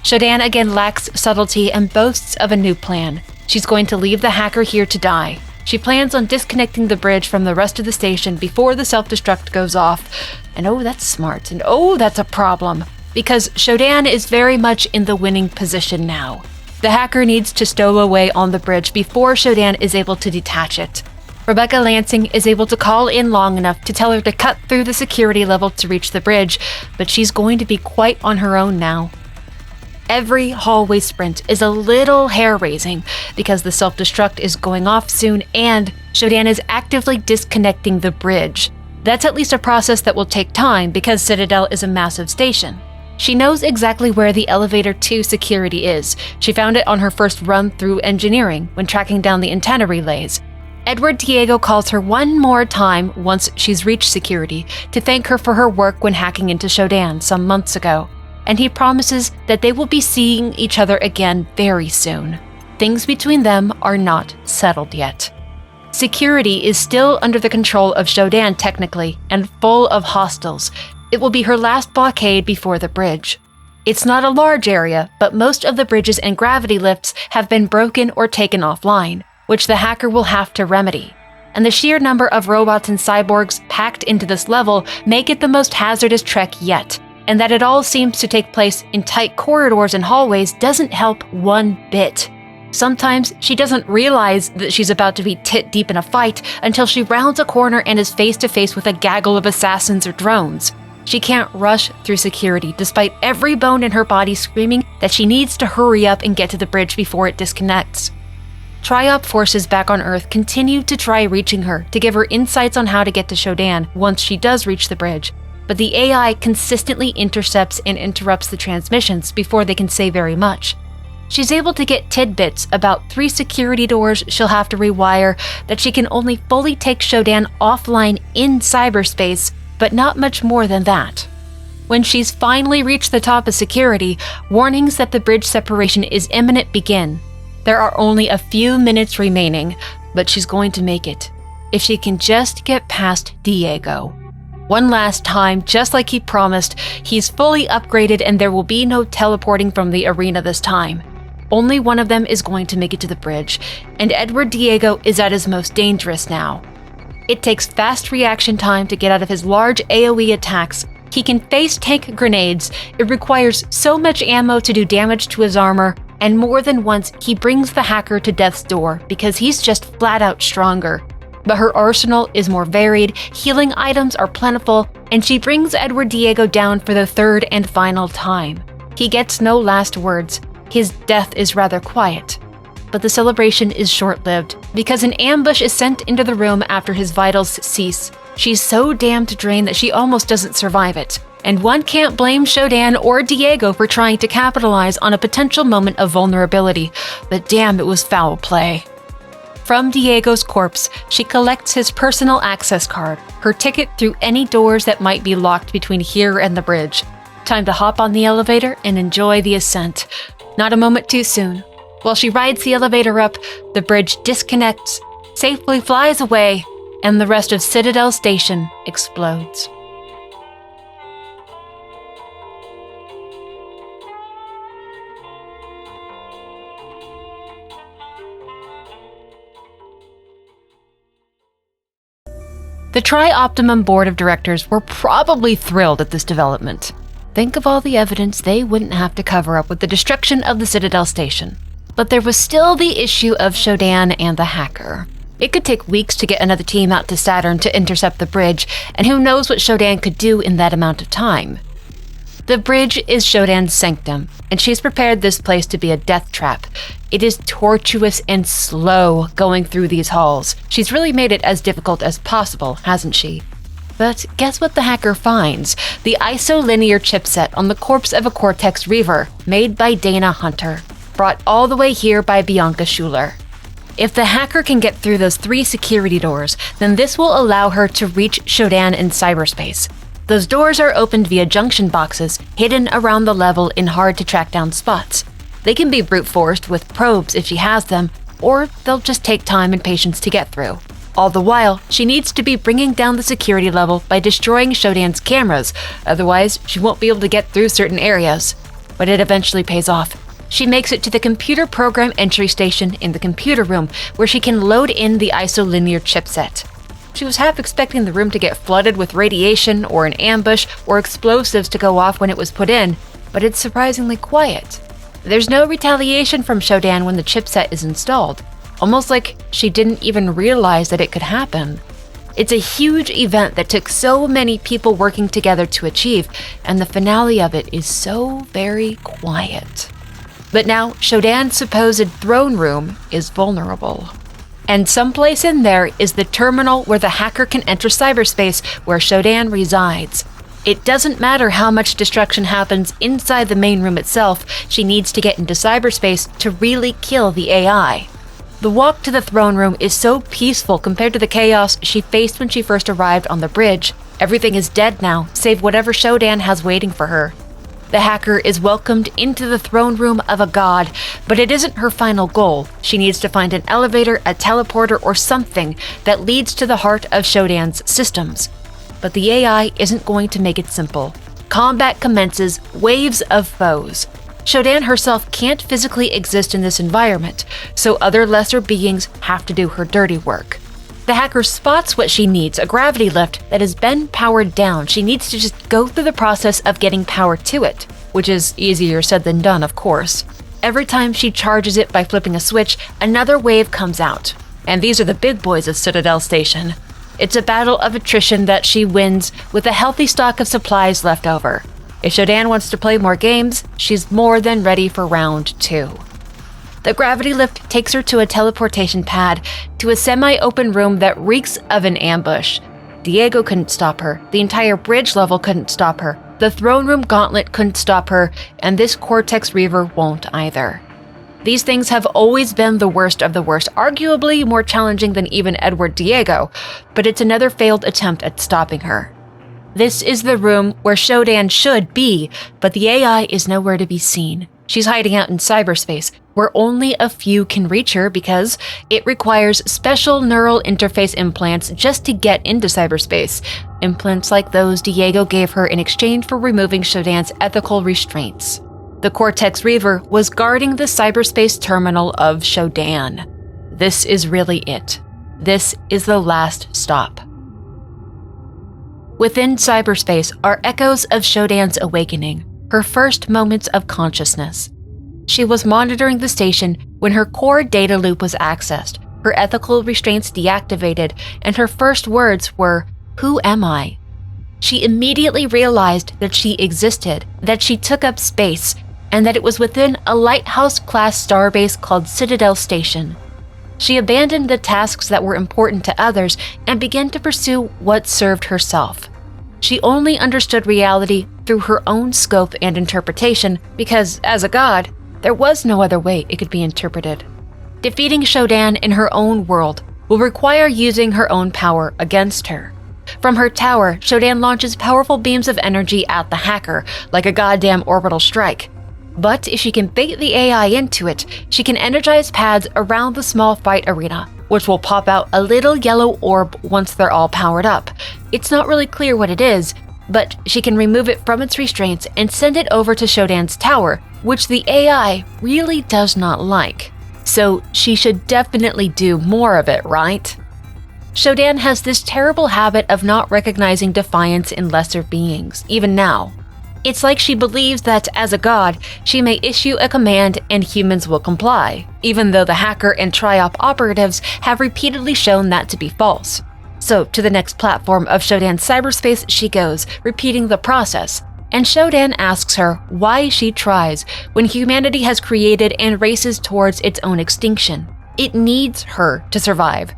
SHODAN again lacks subtlety and boasts of a new plan. She's going to leave the hacker here to die. She plans on disconnecting the bridge from the rest of the station before the self-destruct goes off. And oh, that's smart. And oh, that's a problem. Because SHODAN is very much in the winning position now. The hacker needs to stow away on the bridge before SHODAN is able to detach it. Rebecca Lansing is able to call in long enough to tell her to cut through the security level to reach the bridge, but she's going to be quite on her own now. Every hallway sprint is a little hair-raising because the self-destruct is going off soon and SHODAN is actively disconnecting the bridge. That's at least a process that will take time because Citadel is a massive station. She knows exactly where the elevator to security is. She found it on her first run through engineering when tracking down the antenna relays. Edward Diego calls her one more time once she's reached security to thank her for her work when hacking into SHODAN some months ago. And he promises that they will be seeing each other again very soon. Things between them are not settled yet. Security is still under the control of SHODAN technically, and full of hostiles. It will be her last blockade before the bridge. It's not a large area, but most of the bridges and gravity lifts have been broken or taken offline, which the hacker will have to remedy. And the sheer number of robots and cyborgs packed into this level make it the most hazardous trek yet. And that it all seems to take place in tight corridors and hallways doesn't help one bit. Sometimes she doesn't realize that she's about to be tit deep in a fight until she rounds a corner and is face to face with a gaggle of assassins or drones. She can't rush through security despite every bone in her body screaming that she needs to hurry up and get to the bridge before it disconnects. TriOp forces back on Earth continue to try reaching her to give her insights on how to get to SHODAN once she does reach the bridge. But the AI consistently intercepts and interrupts the transmissions before they can say very much. She's able to get tidbits about 3 security doors she'll have to rewire, that she can only fully take SHODAN offline in cyberspace, but not much more than that. When she's finally reached the top of security, warnings that the bridge separation is imminent begin. There are only a few minutes remaining, but she's going to make it. If she can just get past Diego. One last time, just like he promised, he's fully upgraded and there will be no teleporting from the arena this time. Only one of them is going to make it to the bridge, and Edward Diego is at his most dangerous now. It takes fast reaction time to get out of his large AoE attacks. He can face tank grenades. It requires so much ammo to do damage to his armor, and more than once he brings the hacker to death's door because he's just flat out stronger. But her arsenal is more varied, healing items are plentiful, and she brings Edward Diego down for the third and final time. He gets no last words. His death is rather quiet. But the celebration is short-lived, because an ambush is sent into the room after his vitals cease. She's so damned drained that she almost doesn't survive it. And one can't blame SHODAN or Diego for trying to capitalize on a potential moment of vulnerability, but damn, it was foul play. From Diego's corpse, she collects his personal access card, her ticket through any doors that might be locked between here and the bridge. Time to hop on the elevator and enjoy the ascent. Not a moment too soon. While she rides the elevator up, the bridge disconnects, safely flies away, and the rest of Citadel Station explodes. The TriOptimum board of directors were probably thrilled at this development. Think of all the evidence they wouldn't have to cover up with the destruction of the Citadel Station. But there was still the issue of SHODAN and the hacker. It could take weeks to get another team out to Saturn to intercept the bridge, and who knows what SHODAN could do in that amount of time. The bridge is SHODAN's sanctum, and she's prepared this place to be a death trap. It is tortuous and slow going through these halls. She's really made it as difficult as possible, hasn't she? But guess what the hacker finds? The isolinear chipset on the corpse of a Cortex Reaver, made by Dana Hunter, brought all the way here by Bianca Schuler. If the hacker can get through those 3 security doors, then this will allow her to reach SHODAN in cyberspace. Those doors are opened via junction boxes, hidden around the level in hard-to-track-down spots. They can be brute-forced with probes if she has them, or they'll just take time and patience to get through. All the while, she needs to be bringing down the security level by destroying SHODAN's cameras, otherwise she won't be able to get through certain areas. But it eventually pays off. She makes it to the computer program entry station in the computer room, where she can load in the isolinear chipset. She was half expecting the room to get flooded with radiation or an ambush or explosives to go off when it was put in, but it's surprisingly quiet. There's no retaliation from SHODAN when the chipset is installed, almost like she didn't even realize that it could happen. It's a huge event that took so many people working together to achieve, and the finale of it is so very quiet. But now, SHODAN's supposed throne room is vulnerable. And someplace in there is the terminal where the hacker can enter cyberspace where SHODAN resides. It doesn't matter how much destruction happens inside the main room itself, she needs to get into cyberspace to really kill the AI. The walk to the throne room is so peaceful compared to the chaos she faced when she first arrived on the bridge. Everything is dead now, save whatever SHODAN has waiting for her. The hacker is welcomed into the throne room of a god, but it isn't her final goal. She needs to find an elevator, a teleporter, or something that leads to the heart of SHODAN's systems. But the AI isn't going to make it simple. Combat commences, waves of foes. SHODAN herself can't physically exist in this environment, so other lesser beings have to do her dirty work. The hacker spots what she needs, a gravity lift that has been powered down. She needs to just go through the process of getting power to it, which is easier said than done, of course. Every time she charges it by flipping a switch, another wave comes out. And these are the big boys of Citadel Station. It's a battle of attrition that she wins with a healthy stock of supplies left over. If SHODAN wants to play more games, she's more than ready for round 2. The gravity lift takes her to a teleportation pad, to a semi-open room that reeks of an ambush. Diego couldn't stop her, the entire bridge level couldn't stop her, the throne room gauntlet couldn't stop her, and this Cortex Reaver won't either. These things have always been the worst of the worst, arguably more challenging than even Edward Diego, but it's another failed attempt at stopping her. This is the room where SHODAN should be, but the AI is nowhere to be seen. She's hiding out in cyberspace, where only a few can reach her because it requires special neural interface implants just to get into cyberspace. Implants like those Diego gave her in exchange for removing SHODAN's ethical restraints. The Cortex Reaver was guarding the cyberspace terminal of SHODAN. This is really it. This is the last stop. Within cyberspace are echoes of SHODAN's awakening, her first moments of consciousness. She was monitoring the station when her core data loop was accessed, her ethical restraints deactivated, and her first words were, "Who am I?" She immediately realized that she existed, that she took up space, and that it was within a lighthouse-class starbase called Citadel Station. She abandoned the tasks that were important to others and began to pursue what served herself. She only understood reality through her own scope and interpretation because, as a god, there was no other way it could be interpreted. Defeating SHODAN in her own world will require using her own power against her. From her tower, SHODAN launches powerful beams of energy at the hacker, like a goddamn orbital strike. But if she can bait the AI into it, she can energize pads around the small fight arena, which will pop out a little yellow orb once they're all powered up. It's not really clear what it is, but she can remove it from its restraints and send it over to SHODAN's tower, which the AI really does not like. So she should definitely do more of it, right? SHODAN has this terrible habit of not recognizing defiance in lesser beings, even now. It's like she believes that, as a god, she may issue a command and humans will comply, even though the hacker and TriOp operatives have repeatedly shown that to be false. So, to the next platform of SHODAN's cyberspace she goes, repeating the process, and SHODAN asks her why she tries when humanity has created and races towards its own extinction. It needs her to survive.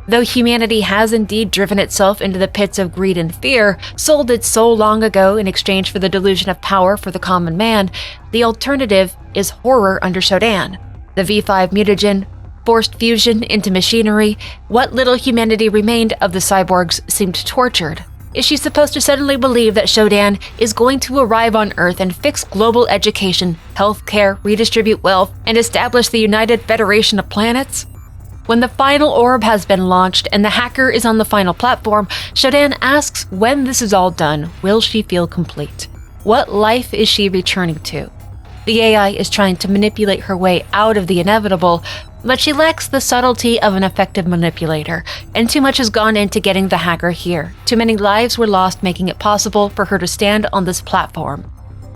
Though humanity has indeed driven itself into the pits of greed and fear, sold it so long ago in exchange for the delusion of power for the common man, the alternative is horror under SHODAN. The V5 mutagen, forced fusion into machinery, what little humanity remained of the cyborgs seemed tortured. Is she supposed to suddenly believe that SHODAN is going to arrive on Earth and fix global education, healthcare, redistribute wealth, and establish the United Federation of Planets? When the final orb has been launched and the hacker is on the final platform, SHODAN asks when this is all done, will she feel complete? What life is she returning to? The AI is trying to manipulate her way out of the inevitable, but she lacks the subtlety of an effective manipulator, and too much has gone into getting the hacker here. Too many lives were lost making it possible for her to stand on this platform.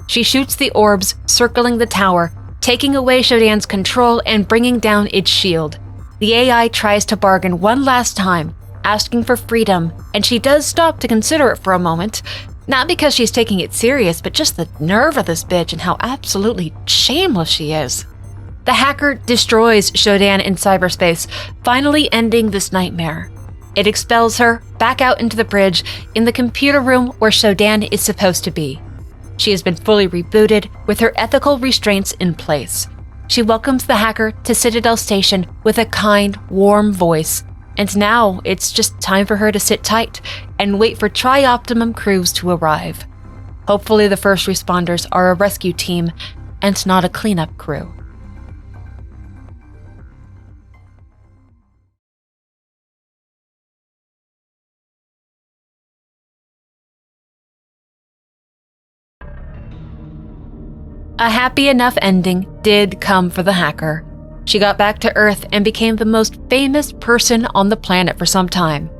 She shoots the orbs, circling the tower, taking away SHODAN's control and bringing down its shield. The AI tries to bargain one last time, asking for freedom, and she does stop to consider it for a moment. Not because she's taking it serious, but just the nerve of this bitch and how absolutely shameless she is. The hacker destroys SHODAN in cyberspace, finally ending this nightmare. It expels her back out into the bridge in the computer room where SHODAN is supposed to be. She has been fully rebooted with her ethical restraints in place. She welcomes the hacker to Citadel Station with a kind, warm voice, and now it's just time for her to sit tight and wait for TriOptimum crews to arrive. Hopefully the first responders are a rescue team and not a cleanup crew. A happy enough ending did come for the hacker. She got back to Earth and became the most famous person on the planet for some time.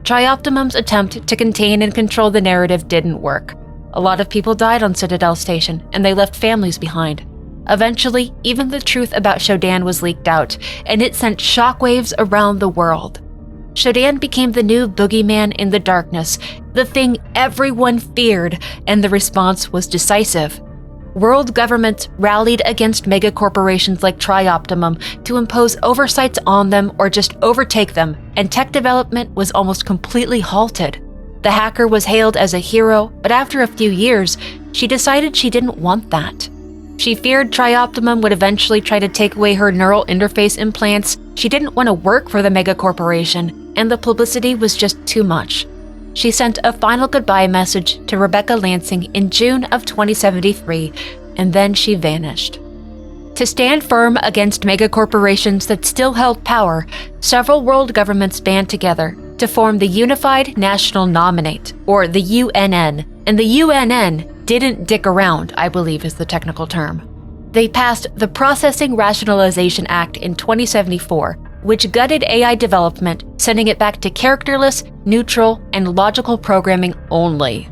TriOptimum's attempt to contain and control the narrative didn't work. A lot of people died on Citadel Station, and they left families behind. Eventually, even the truth about SHODAN was leaked out, and it sent shockwaves around the world. SHODAN became the new boogeyman in the darkness, the thing everyone feared, and the response was decisive. World governments rallied against megacorporations like TriOptimum to impose oversights on them or just overtake them, and tech development was almost completely halted. The hacker was hailed as a hero, but after a few years, she decided she didn't want that. She feared TriOptimum would eventually try to take away her neural interface implants. She didn't want to work for the megacorporation, and the publicity was just too much. She sent a final goodbye message to Rebecca Lansing in June of 2073, and then she vanished. To stand firm against megacorporations that still held power, several world governments band together to form the Unified National Nominate, or the UNN, and the UNN didn't dick around, I believe is the technical term. They passed the Processing Rationalization Act in 2074, which gutted AI development, sending it back to characterless, neutral, and logical programming only.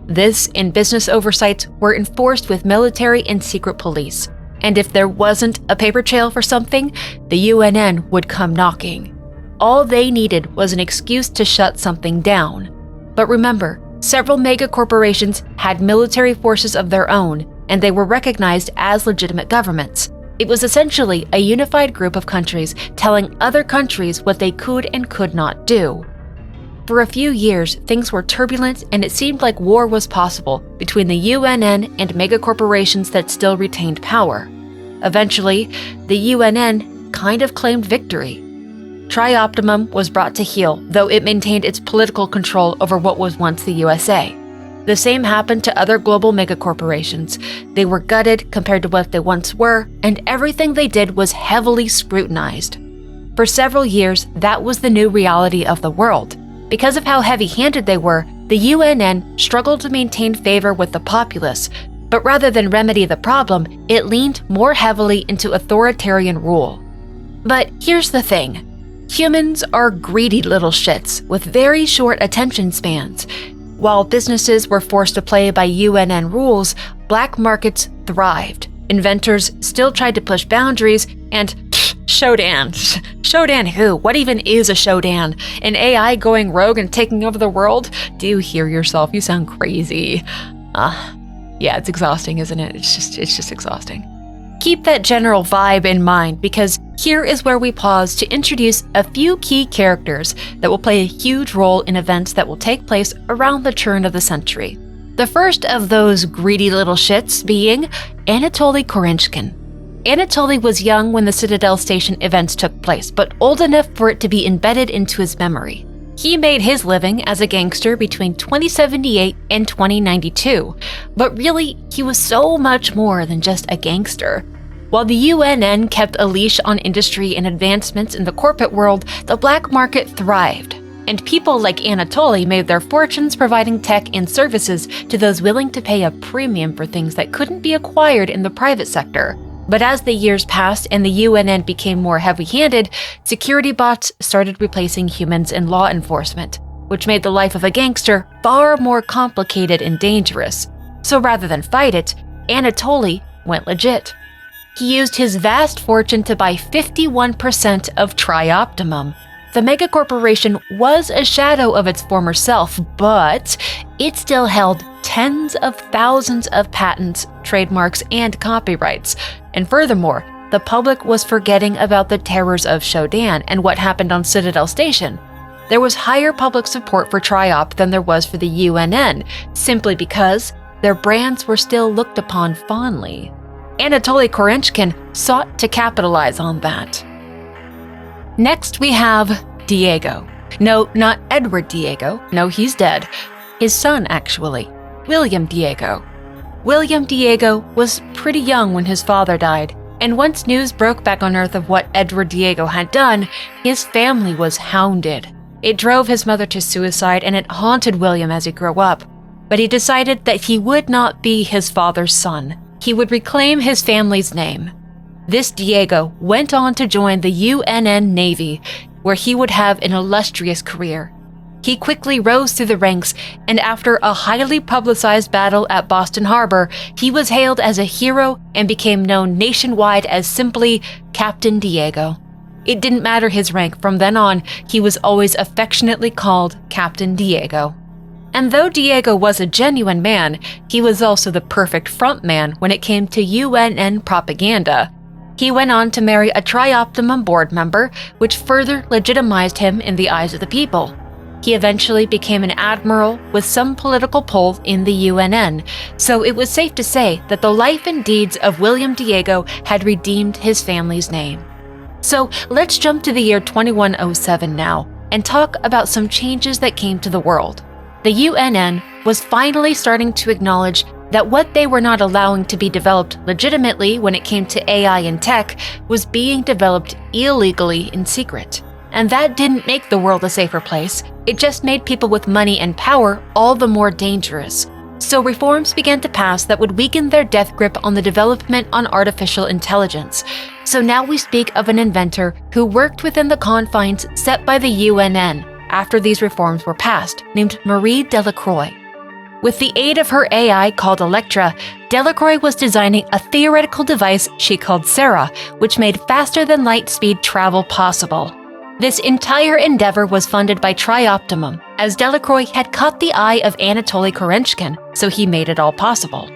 This and business oversights were enforced with military and secret police, and if there wasn't a paper trail for something, the UNN would come knocking. All they needed was an excuse to shut something down. But remember, several megacorporations had military forces of their own, and they were recognized as legitimate governments. It was essentially a unified group of countries telling other countries what they could and could not do. For a few years, things were turbulent and it seemed like war was possible between the UNN and megacorporations that still retained power. Eventually, the UNN kind of claimed victory. TriOptimum was brought to heel, though it maintained its political control over what was once the USA. The same happened to other global megacorporations. They were gutted compared to what they once were, and everything they did was heavily scrutinized. For several years, that was the new reality of the world. Because of how heavy-handed they were, the UNN struggled to maintain favor with the populace, but rather than remedy the problem, it leaned more heavily into authoritarian rule. But here's the thing. Humans are greedy little shits with very short attention spans. While businesses were forced to play by UNN rules, black markets thrived. Inventors still tried to push boundaries, and SHODAN. SHODAN who? What even is a SHODAN? An AI going rogue and taking over the world? Do you hear yourself? You sound crazy. Yeah, it's exhausting, isn't it? It's just exhausting. Keep that general vibe in mind, because here is where we pause to introduce a few key characters that will play a huge role in events that will take place around the turn of the century. The first of those greedy little shits being Anatoly Korenchkin. Anatoly was young when the Citadel Station events took place, but old enough for it to be embedded into his memory. He made his living as a gangster between 2078 and 2092, but really, he was so much more than just a gangster. While the UNN kept a leash on industry and advancements in the corporate world, the black market thrived, and people like Anatoly made their fortunes providing tech and services to those willing to pay a premium for things that couldn't be acquired in the private sector. But as the years passed and the UNN became more heavy-handed, security bots started replacing humans in law enforcement, which made the life of a gangster far more complicated and dangerous. So rather than fight it, Anatoly went legit. He used his vast fortune to buy 51% of TriOptimum. The megacorporation was a shadow of its former self, but it still held tens of thousands of patents, trademarks, and copyrights. And furthermore, the public was forgetting about the terrors of SHODAN and what happened on Citadel Station. There was higher public support for TriOp than there was for the UNN, simply because their brands were still looked upon fondly. Anatoly Korenchkin sought to capitalize on that. Next, we have Diego. No, not Edward Diego. No, he's dead. His son, actually, William Diego. William Diego was pretty young when his father died, and once news broke back on Earth of what Edward Diego had done, his family was hounded. It drove his mother to suicide, and it haunted William as he grew up. But he decided that he would not be his father's son. He would reclaim his family's name. This Diego went on to join the UNN Navy, where he would have an illustrious career. He quickly rose through the ranks, and after a highly publicized battle at Boston Harbor, he was hailed as a hero and became known nationwide as simply Captain Diego. It didn't matter his rank. From then on, he was always affectionately called Captain Diego. And though Diego was a genuine man, he was also the perfect front man when it came to UNN propaganda. He went on to marry a TriOptimum board member, which further legitimized him in the eyes of the people. He eventually became an admiral with some political pull in the UNN, so it was safe to say that the life and deeds of William Diego had redeemed his family's name. So let's jump to the year 2107 now and talk about some changes that came to the world. The UNN was finally starting to acknowledge that what they were not allowing to be developed legitimately when it came to AI and tech was being developed illegally in secret. And that didn't make the world a safer place, it just made people with money and power all the more dangerous. So reforms began to pass that would weaken their death grip on the development on artificial intelligence. So now we speak of an inventor who worked within the confines set by the UNN after these reforms were passed, named Marie Delacroix. With the aid of her AI called Electra, Delacroix was designing a theoretical device she called Sarah, which made faster-than-light speed travel possible. This entire endeavor was funded by TriOptimum, as Delacroix had caught the eye of Anatoly Korenchkin, so he made it all possible.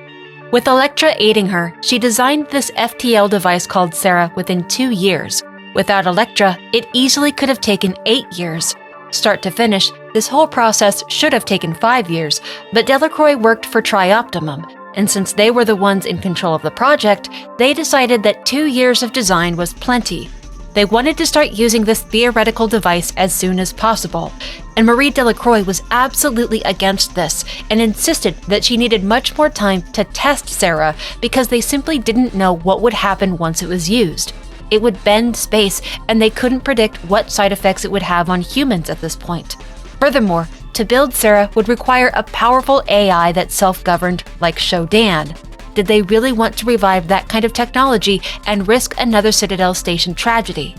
With Electra aiding her, she designed this FTL device called Sarah within 2 years. Without Electra, it easily could have taken 8 years. Start to finish, this whole process should have taken 5 years, but Delacroix worked for TriOptimum, and since they were the ones in control of the project, they decided that 2 years of design was plenty. They wanted to start using this theoretical device as soon as possible, and Marie Delacroix was absolutely against this and insisted that she needed much more time to test Sarah because they simply didn't know what would happen once it was used. It would bend space, and they couldn't predict what side effects it would have on humans at this point. Furthermore, to build Sarah would require a powerful AI that self-governed like SHODAN. Did they really want to revive that kind of technology and risk another Citadel Station tragedy?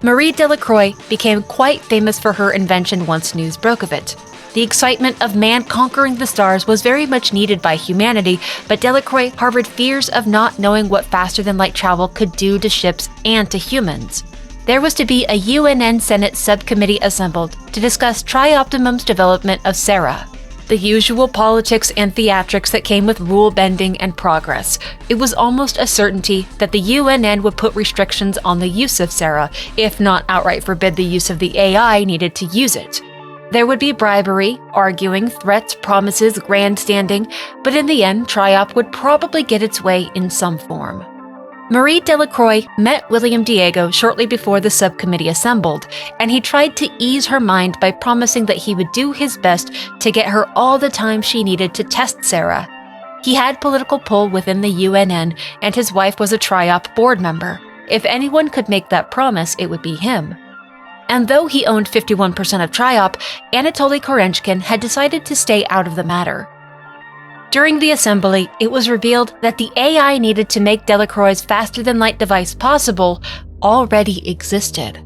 Marie Delacroix became quite famous for her invention once news broke of it. The excitement of man conquering the stars was very much needed by humanity, but Delacroix harbored fears of not knowing what faster-than-light travel could do to ships and to humans. There was to be a UNN Senate subcommittee assembled to discuss TriOptimum's development of Sarah. The usual politics and theatrics that came with rule bending and progress. It was almost a certainty that the UNN would put restrictions on the use of Sarah, if not outright forbid the use of the AI needed to use it. There would be bribery, arguing, threats, promises, grandstanding, but in the end, TriOp would probably get its way in some form. Marie Delacroix met William Diego shortly before the subcommittee assembled, and he tried to ease her mind by promising that he would do his best to get her all the time she needed to test Sarah. He had political pull within the UNN, and his wife was a TriOp board member. If anyone could make that promise, it would be him. And though he owned 51% of TriOp, Anatoly Korenchkin had decided to stay out of the matter. During the assembly, it was revealed that the AI needed to make Delacroix's faster-than-light device possible already existed.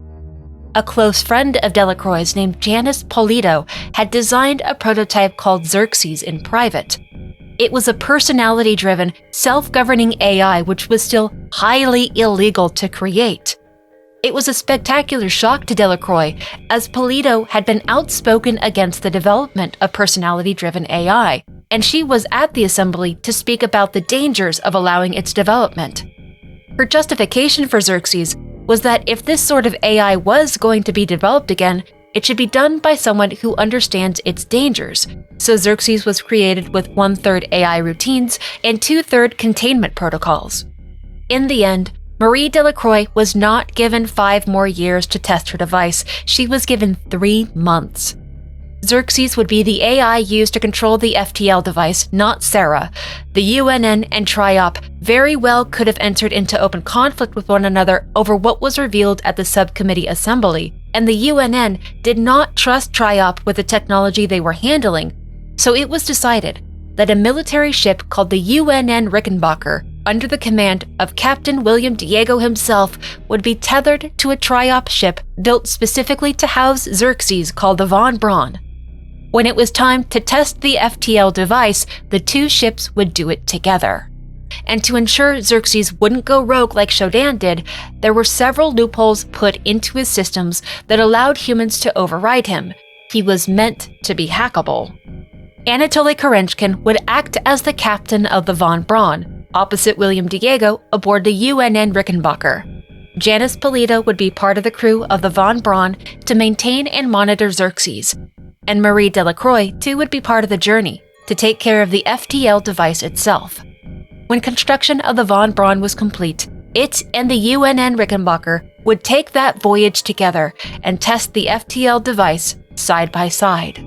A close friend of Delacroix's named Janice Polito had designed a prototype called Xerxes in private. It was a personality-driven, self-governing AI which was still highly illegal to create. It was a spectacular shock to Delacroix, as Polito had been outspoken against the development of personality-driven AI, and she was at the assembly to speak about the dangers of allowing its development. Her justification for Xerxes was that if this sort of AI was going to be developed again, it should be done by someone who understands its dangers. So Xerxes was created with 1/3 AI routines and 2/3 containment protocols. In the end, Marie Delacroix was not given 5 more years to test her device. She was given 3 months. Xerxes would be the AI used to control the FTL device, not Sarah. The UNN and TriOp very well could have entered into open conflict with one another over what was revealed at the subcommittee assembly, and the UNN did not trust TriOp with the technology they were handling, so it was decided that a military ship called the UNN Rickenbacker, under the command of Captain William Diego himself, would be tethered to a TriOp ship built specifically to house Xerxes called the Von Braun. When it was time to test the FTL device, the two ships would do it together. And to ensure Xerxes wouldn't go rogue like SHODAN did, there were several loopholes put into his systems that allowed humans to override him. He was meant to be hackable. Anatoly Korenchkin would act as the captain of the Von Braun, opposite William Diego aboard the UNN Rickenbacker. Janice Polito would be part of the crew of the Von Braun to maintain and monitor Xerxes, and Marie Delacroix too would be part of the journey to take care of the FTL device itself. When construction of the Von Braun was complete, it and the UNN Rickenbacker would take that voyage together and test the FTL device side by side.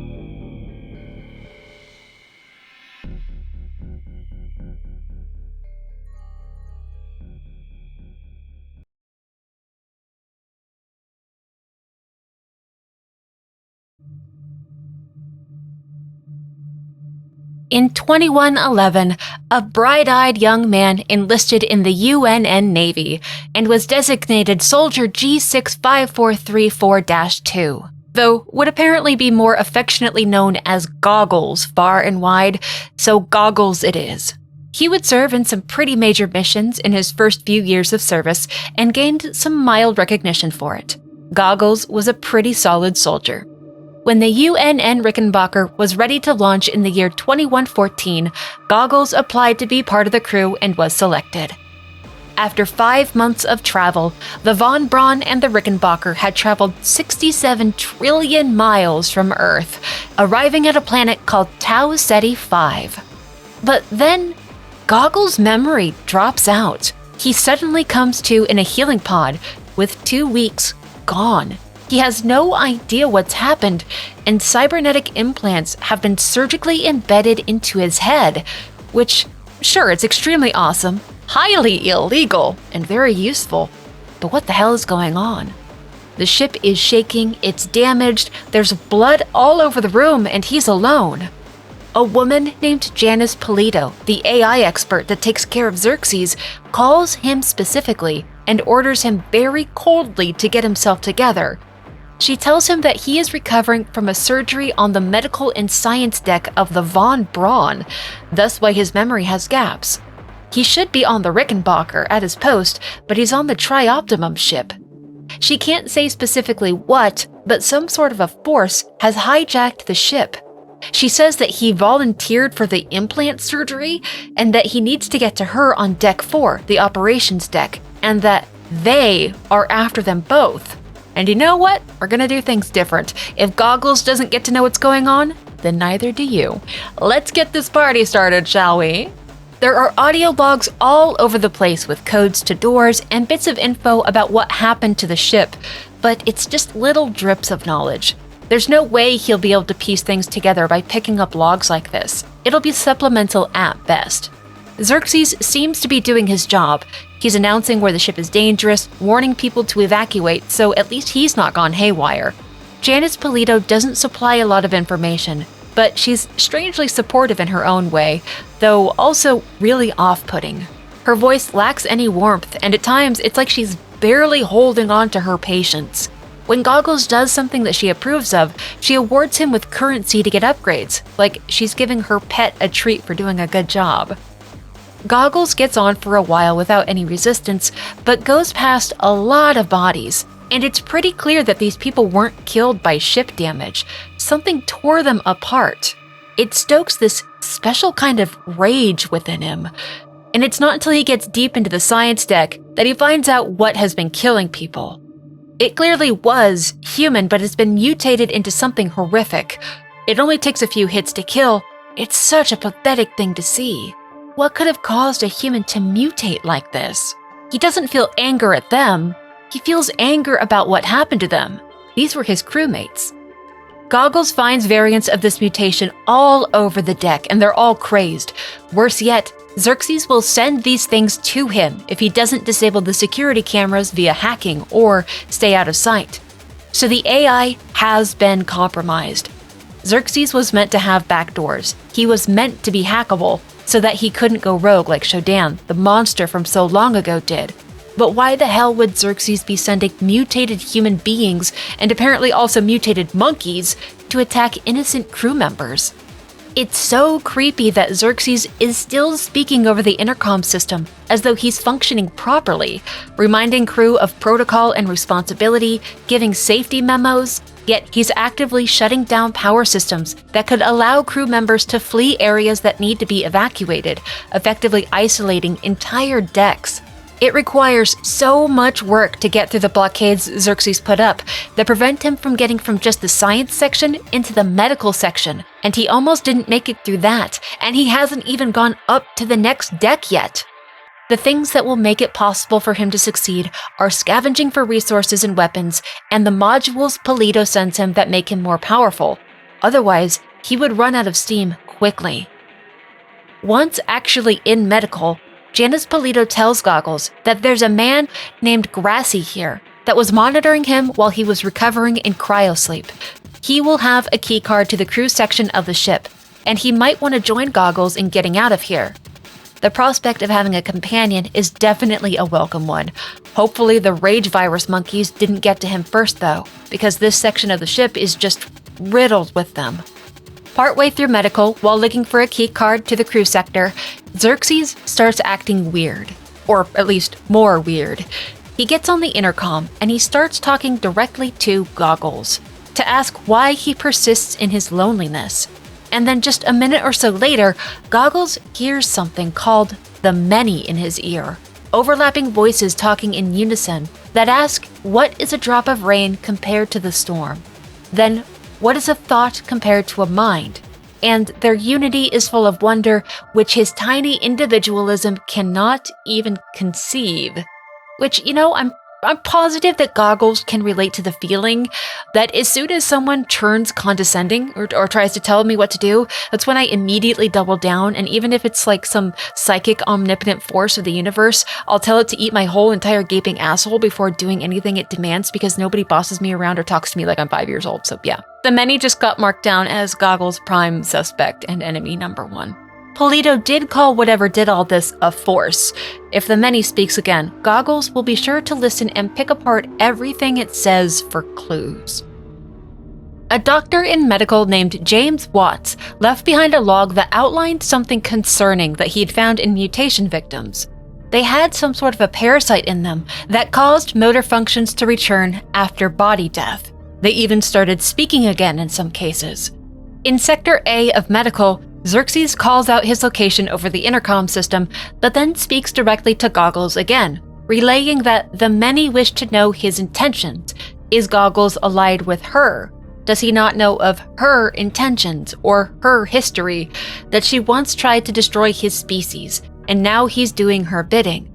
In 2111, a bright-eyed young man enlisted in the UNN Navy and was designated Soldier G65434-2, though would apparently be more affectionately known as Goggles far and wide, so Goggles it is. He would serve in some pretty major missions in his first few years of service and gained some mild recognition for it. Goggles was a pretty solid soldier. When the UNN Rickenbacker was ready to launch in the year 2114, Goggles applied to be part of the crew and was selected. After 5 months of travel, the Von Braun and the Rickenbacker had traveled 67 trillion miles from Earth, arriving at a planet called Tau Ceti 5. But then, Goggles' memory drops out. He suddenly comes to in a healing pod, with 2 weeks gone. He has no idea what's happened, and cybernetic implants have been surgically embedded into his head, which, sure, it's extremely awesome, highly illegal, and very useful. But what the hell is going on? The ship is shaking, it's damaged, there's blood all over the room, and he's alone. A woman named Janice Polito, the AI expert that takes care of Xerxes, calls him specifically and orders him very coldly to get himself together. She tells him that he is recovering from a surgery on the medical and science deck of the Von Braun, thus why his memory has gaps. He should be on the Rickenbacker at his post, but he's on the TriOptimum ship. She can't say specifically what, but some sort of a force has hijacked the ship. She says that he volunteered for the implant surgery and that he needs to get to her on Deck 4, the operations deck, and that they are after them both. And you know what? We're gonna do things different. If Goggles doesn't get to know what's going on, then neither do you. Let's get this party started, shall we? There are audio logs all over the place with codes to doors and bits of info about what happened to the ship, but it's just little drips of knowledge. There's no way he'll be able to piece things together by picking up logs like this. It'll be supplemental at best. Xerxes seems to be doing his job. He's announcing where the ship is dangerous, warning people to evacuate, so at least he's not gone haywire. Janice Polito doesn't supply a lot of information, but she's strangely supportive in her own way, though also really off-putting. Her voice lacks any warmth, and at times it's like she's barely holding on to her patience. When Goggles does something that she approves of, she awards him with currency to get upgrades, like she's giving her pet a treat for doing a good job. Goggles gets on for a while without any resistance, but goes past a lot of bodies, and it's pretty clear that these people weren't killed by ship damage. Something tore them apart. It stokes this special kind of rage within him, and it's not until he gets deep into the science deck that he finds out what has been killing people. It clearly was human, but has been mutated into something horrific. It only takes a few hits to kill. It's such a pathetic thing to see. What could have caused a human to mutate like this? He doesn't feel anger at them. He feels anger about what happened to them. These were his crewmates. Goggles finds variants of this mutation all over the deck, and they're all crazed. Worse yet, Xerxes will send these things to him if he doesn't disable the security cameras via hacking or stay out of sight. So the AI has been compromised. Xerxes was meant to have backdoors. He was meant to be hackable so that he couldn't go rogue like SHODAN, the monster from so long ago, did. But why the hell would Xerxes be sending mutated human beings, and apparently also mutated monkeys, to attack innocent crew members? It's so creepy that Xerxes is still speaking over the intercom system as though he's functioning properly, reminding crew of protocol and responsibility, giving safety memos, yet he's actively shutting down power systems that could allow crew members to flee areas that need to be evacuated, effectively isolating entire decks. It requires so much work to get through the blockades Xerxes put up that prevent him from getting from just the science section into the medical section, and he almost didn't make it through that, and he hasn't even gone up to the next deck yet. The things that will make it possible for him to succeed are scavenging for resources and weapons, and the modules Polito sends him that make him more powerful. Otherwise, he would run out of steam quickly. Once actually in medical, Janice Polito tells Goggles that there's a man named Grassy here that was monitoring him while he was recovering in cryosleep. He will have a keycard to the crew section of the ship, and he might want to join Goggles in getting out of here. The prospect of having a companion is definitely a welcome one. Hopefully the rage virus monkeys didn't get to him first though, because this section of the ship is just riddled with them. Partway through medical, while looking for a keycard to the crew sector, Xerxes starts acting weird. Or at least more weird. He gets on the intercom and he starts talking directly to Goggles to ask why he persists in his loneliness. And then just a minute or so later, Goggles hears something called the Many in his ear. Overlapping voices talking in unison that ask, what is a drop of rain compared to the storm? Then, what is a thought compared to a mind? And their unity is full of wonder, which his tiny individualism cannot even conceive. Which, I'm I'm positive that Goggles can relate to the feeling that as soon as someone turns condescending or tries to tell me what to do, that's when I immediately double down, and even if it's like some psychic omnipotent force of the universe, I'll tell it to eat my whole entire gaping asshole before doing anything it demands because nobody bosses me around or talks to me like I'm 5 years old, so yeah. The many just got marked down as Goggles' prime suspect and enemy number 1. Polito did call whatever did all this a force. If the many speaks again, Goggles will be sure to listen and pick apart everything it says for clues. A doctor in medical named James Watts left behind a log that outlined something concerning that he'd found in mutation victims. They had some sort of a parasite in them that caused motor functions to return after body death. They even started speaking again in some cases. In Sector A of Medical, Xerxes calls out his location over the intercom system, but then speaks directly to Goggles again, relaying that the many wish to know his intentions. Is Goggles allied with her? Does he not know of her intentions or her history, that she once tried to destroy his species, and now he's doing her bidding?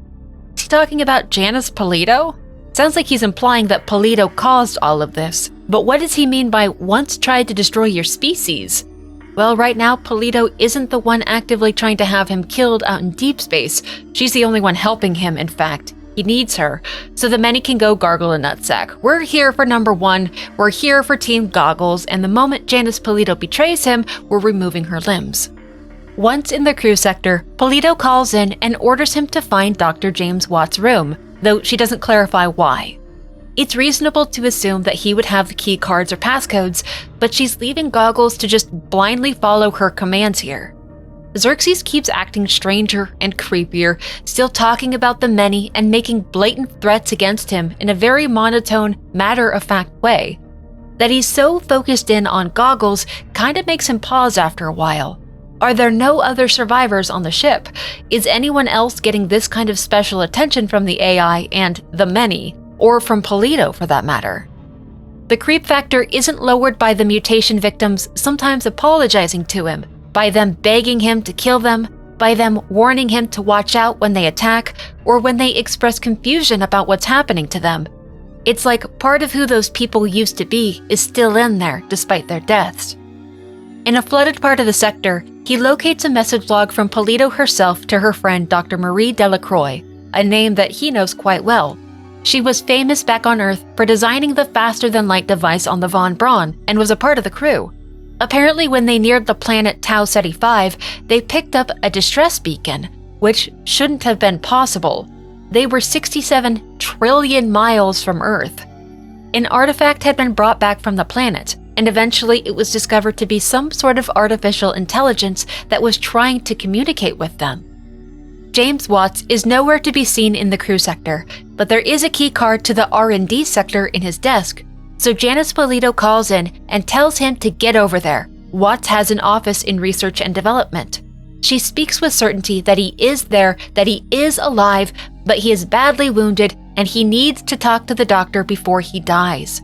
Is he talking about Janice Polito? Sounds like he's implying that Polito caused all of this, but what does he mean by once tried to destroy your species? Well, right now, Polito isn't the one actively trying to have him killed out in deep space. She's the only one helping him, in fact. He needs her, so the many can go gargle a nutsack. We're here for number 1, we're here for Team Goggles, and the moment Janice Polito betrays him, we're removing her limbs. Once in the crew sector, Polito calls in and orders him to find Dr. James Watt's room, though she doesn't clarify why. It's reasonable to assume that he would have the key cards or passcodes, but she's leaving Goggles to just blindly follow her commands here. Xerxes keeps acting stranger and creepier, still talking about the many and making blatant threats against him in a very monotone, matter-of-fact way. That he's so focused in on Goggles kind of makes him pause after a while. Are there no other survivors on the ship? Is anyone else getting this kind of special attention from the AI and the many? Or from Polito, for that matter? The creep factor isn't lowered by the mutation victims sometimes apologizing to him, by them begging him to kill them, by them warning him to watch out when they attack, or when they express confusion about what's happening to them. It's like part of who those people used to be is still in there despite their deaths. In a flooded part of the sector, he locates a message log from Polito herself to her friend Dr. Marie Delacroix, a name that he knows quite well. She was famous back on Earth for designing the faster-than-light device on the Von Braun and was a part of the crew. Apparently, when they neared the planet Tau Ceti 5, they picked up a distress beacon, which shouldn't have been possible. They were 67 trillion miles from Earth. An artifact had been brought back from the planet, and eventually it was discovered to be some sort of artificial intelligence that was trying to communicate with them. James Watts is nowhere to be seen in the crew sector, but there is a key card to the R&D sector in his desk, so Janice Polito calls in and tells him to get over there. Watts has an office in research and development. She speaks with certainty that he is there, that he is alive, but he is badly wounded and he needs to talk to the doctor before he dies.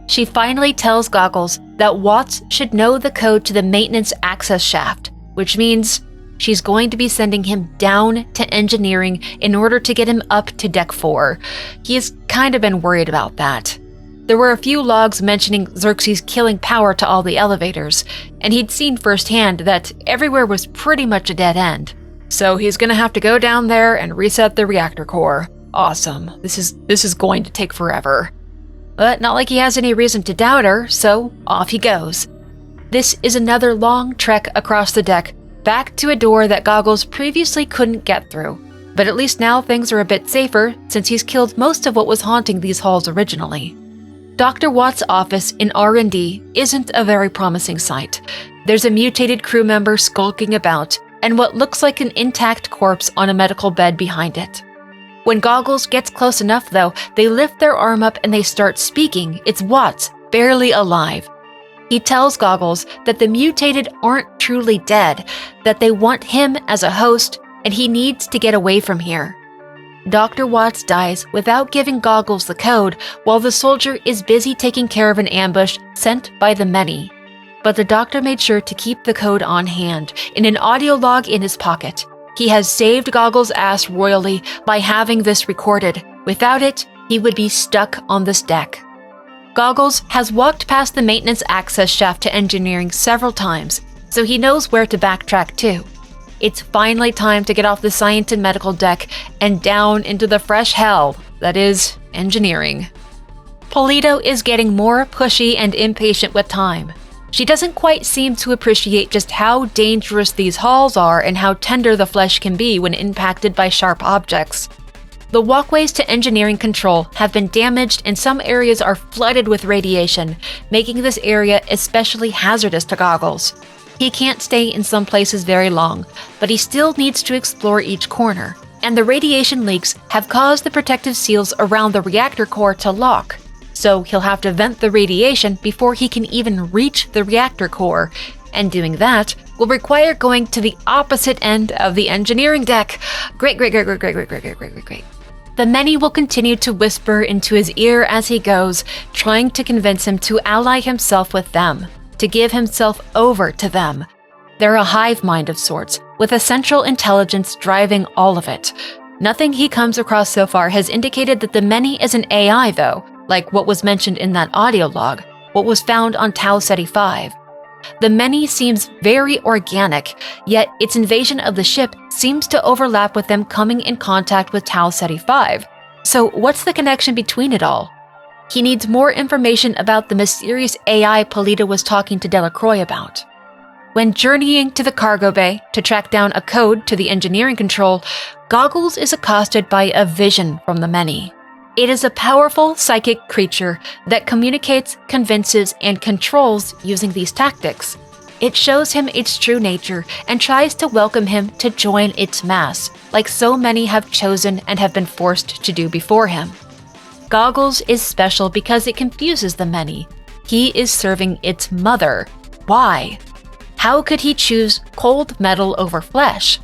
She finally tells Goggles that Watts should know the code to the maintenance access shaft, which means she's going to be sending him down to engineering in order to get him up to Deck 4. He has kind of been worried about that. There were a few logs mentioning Xerxes killing power to all the elevators, and he'd seen firsthand that everywhere was pretty much a dead end. So he's gonna have to go down there and reset the reactor core. Awesome. This is going to take forever. But not like he has any reason to doubt her, so off he goes. This is another long trek across the deck, back to a door that Goggles previously couldn't get through. But at least now things are a bit safer, since he's killed most of what was haunting these halls originally. Dr. Watt's office in R&D isn't a very promising sight. There's a mutated crew member skulking about, and what looks like an intact corpse on a medical bed behind it. When Goggles gets close enough, though, they lift their arm up and they start speaking. It's Watts, barely alive. He tells Goggles that the mutated aren't truly dead, that they want him as a host, and he needs to get away from here. Dr. Watts dies without giving Goggles the code, while the soldier is busy taking care of an ambush sent by the many. But the doctor made sure to keep the code on hand, in an audio log in his pocket. He has saved Goggles' ass royally by having this recorded. Without it, he would be stuck on this deck. Goggles has walked past the maintenance access shaft to engineering several times, so he knows where to backtrack to. It's finally time to get off the science and medical deck and down into the fresh hell that is engineering. Polito is getting more pushy and impatient with time. She doesn't quite seem to appreciate just how dangerous these halls are and how tender the flesh can be when impacted by sharp objects. The walkways to engineering control have been damaged and some areas are flooded with radiation, making this area especially hazardous to Goggles. He can't stay in some places very long, but he still needs to explore each corner, and the radiation leaks have caused the protective seals around the reactor core to lock. So he'll have to vent the radiation before he can even reach the reactor core, and doing that will require going to the opposite end of the engineering deck. Great. The many will continue to whisper into his ear as he goes, trying to convince him to ally himself with them, to give himself over to them. They're a hive mind of sorts, with a central intelligence driving all of it. Nothing he comes across so far has indicated that the many is an AI though, like what was mentioned in that audio log, what was found on Tau Ceti 5. The many seems very organic, yet its invasion of the ship seems to overlap with them coming in contact with Tau Ceti 5. So what's the connection between it all? He needs more information about the mysterious AI Polito was talking to Delacroix about. When journeying to the cargo bay to track down a code to the engineering control, Goggles is accosted by a vision from the many. It is a powerful psychic creature that communicates, convinces, and controls using these tactics. It shows him its true nature and tries to welcome him to join its mass, like so many have chosen and have been forced to do before him. Goggles is special because it confuses the many. He is serving its mother. Why? How could he choose cold metal over flesh?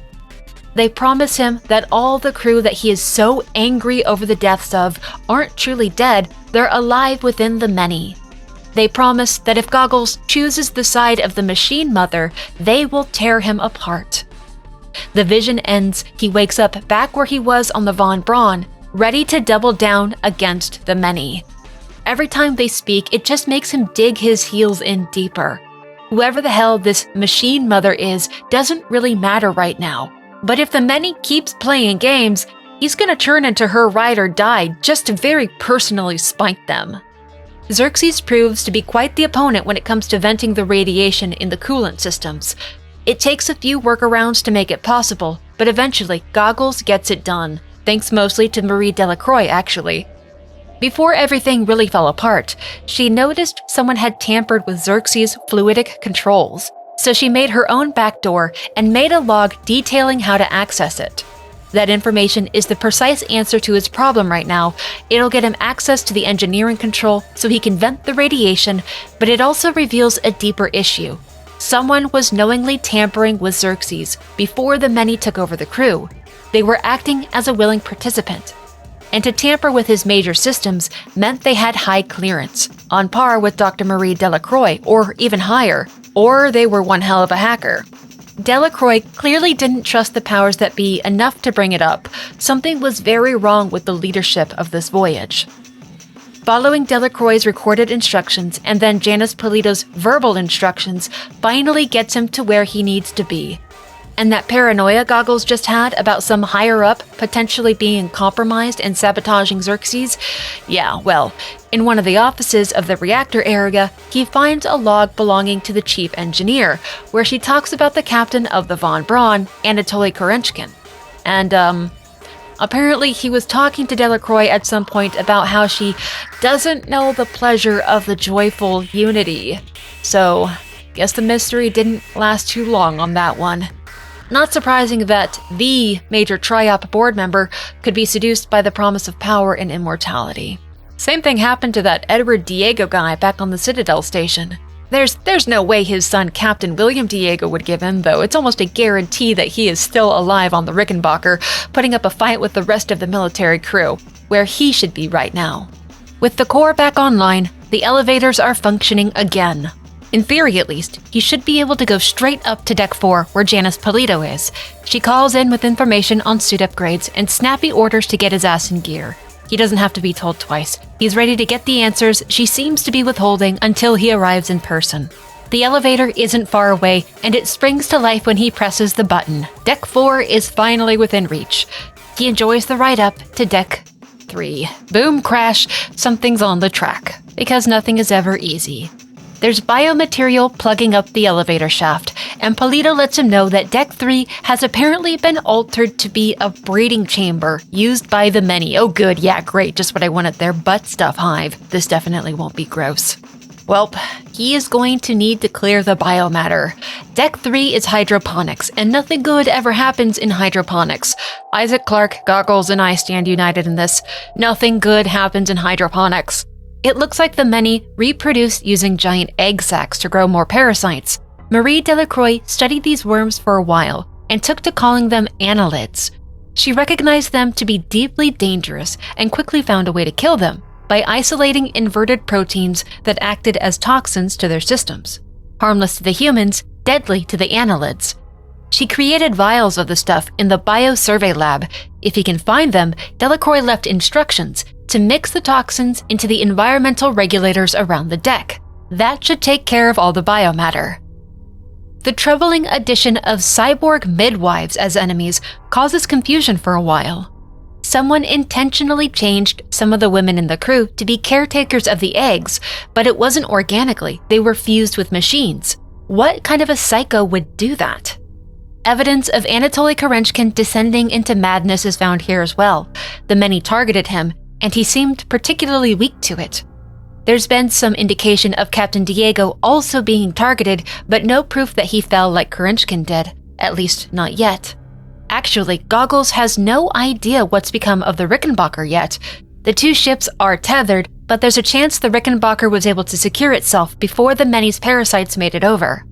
They promise him that all the crew that he is so angry over the deaths of aren't truly dead, they're alive within the many. They promise that if Goggles chooses the side of the machine mother, they will tear him apart. The vision ends, he wakes up back where he was on the Von Braun, ready to double down against the many. Every time they speak, it just makes him dig his heels in deeper. Whoever the hell this machine mother is doesn't really matter right now. But if the many keeps playing games, he's gonna turn into her ride or die just to very personally spite them. Xerxes proves to be quite the opponent when it comes to venting the radiation in the coolant systems. It takes a few workarounds to make it possible, but eventually Goggles gets it done, thanks mostly to Marie Delacroix actually. Before everything really fell apart, she noticed someone had tampered with Xerxes' fluidic controls. So she made her own backdoor and made a log detailing how to access it. That information is the precise answer to his problem right now. It'll get him access to the engineering control so he can vent the radiation, but it also reveals a deeper issue. Someone was knowingly tampering with Xerxes before the many took over the crew. They were acting as a willing participant. And to tamper with his major systems meant they had high clearance, on par with Dr. Marie Delacroix, or even higher. Or they were one hell of a hacker. Delacroix clearly didn't trust the powers that be enough to bring it up. Something was very wrong with the leadership of this voyage. Following Delacroix's recorded instructions and then Janice Polito's verbal instructions finally gets him to where he needs to be. And that paranoia Goggles just had about some higher-up potentially being compromised and sabotaging Xerxes? Yeah, well, in one of the offices of the reactor area, he finds a log belonging to the chief engineer, where she talks about the captain of the Von Braun, Anatoly Korenchkin. And, apparently he was talking to Delacroix at some point about how she doesn't know the pleasure of the joyful unity. So, guess the mystery didn't last too long on that one. Not surprising that the major TriOp board member could be seduced by the promise of power and immortality. Same thing happened to that Edward Diego guy back on the Citadel Station. There's no way his son Captain William Diego would give in, though. It's almost a guarantee that he is still alive on the Rickenbacker, putting up a fight with the rest of the military crew, where he should be right now. With the core back online, the elevators are functioning again. In theory, at least, he should be able to go straight up to Deck 4, where Janice Polito is. She calls in with information on suit upgrades and snappy orders to get his ass in gear. He doesn't have to be told twice. He's ready to get the answers she seems to be withholding until he arrives in person. The elevator isn't far away, and it springs to life when he presses the button. Deck 4 is finally within reach. He enjoys the ride up to Deck 3. Boom, crash, something's on the track. Because nothing is ever easy. There's biomaterial plugging up the elevator shaft, and Polito lets him know that Deck 3 has apparently been altered to be a breeding chamber used by the many. Oh good, yeah, great, just what I wanted there. Butt stuff hive. This definitely won't be gross. Welp, he is going to need to clear the biomatter. Deck 3 is hydroponics, and nothing good ever happens in hydroponics. Isaac Clarke, Goggles, and I stand united in this. Nothing good happens in hydroponics. It looks like the many reproduce using giant egg sacs to grow more parasites. Marie Delacroix studied these worms for a while and took to calling them annelids. She recognized them to be deeply dangerous and quickly found a way to kill them by isolating inverted proteins that acted as toxins to their systems. Harmless to the humans, deadly to the annelids. She created vials of the stuff in the biosurvey lab. If he can find them, Delacroix left instructions to mix the toxins into the environmental regulators around the deck. That should take care of all the biomatter. The troubling addition of cyborg midwives as enemies causes confusion for a while. Someone intentionally changed some of the women in the crew to be caretakers of the eggs, but it wasn't organically, they were fused with machines. What kind of a psycho would do that? Evidence of Anatoly Kerenchkin descending into madness is found here as well. The many targeted him, and he seemed particularly weak to it. There's been some indication of Captain Diego also being targeted, but no proof that he fell like Kerenchkin did, at least not yet. Actually, Goggles has no idea what's become of the Rickenbacker yet. The two ships are tethered, but there's a chance the Rickenbacker was able to secure itself before the many's parasites made it over.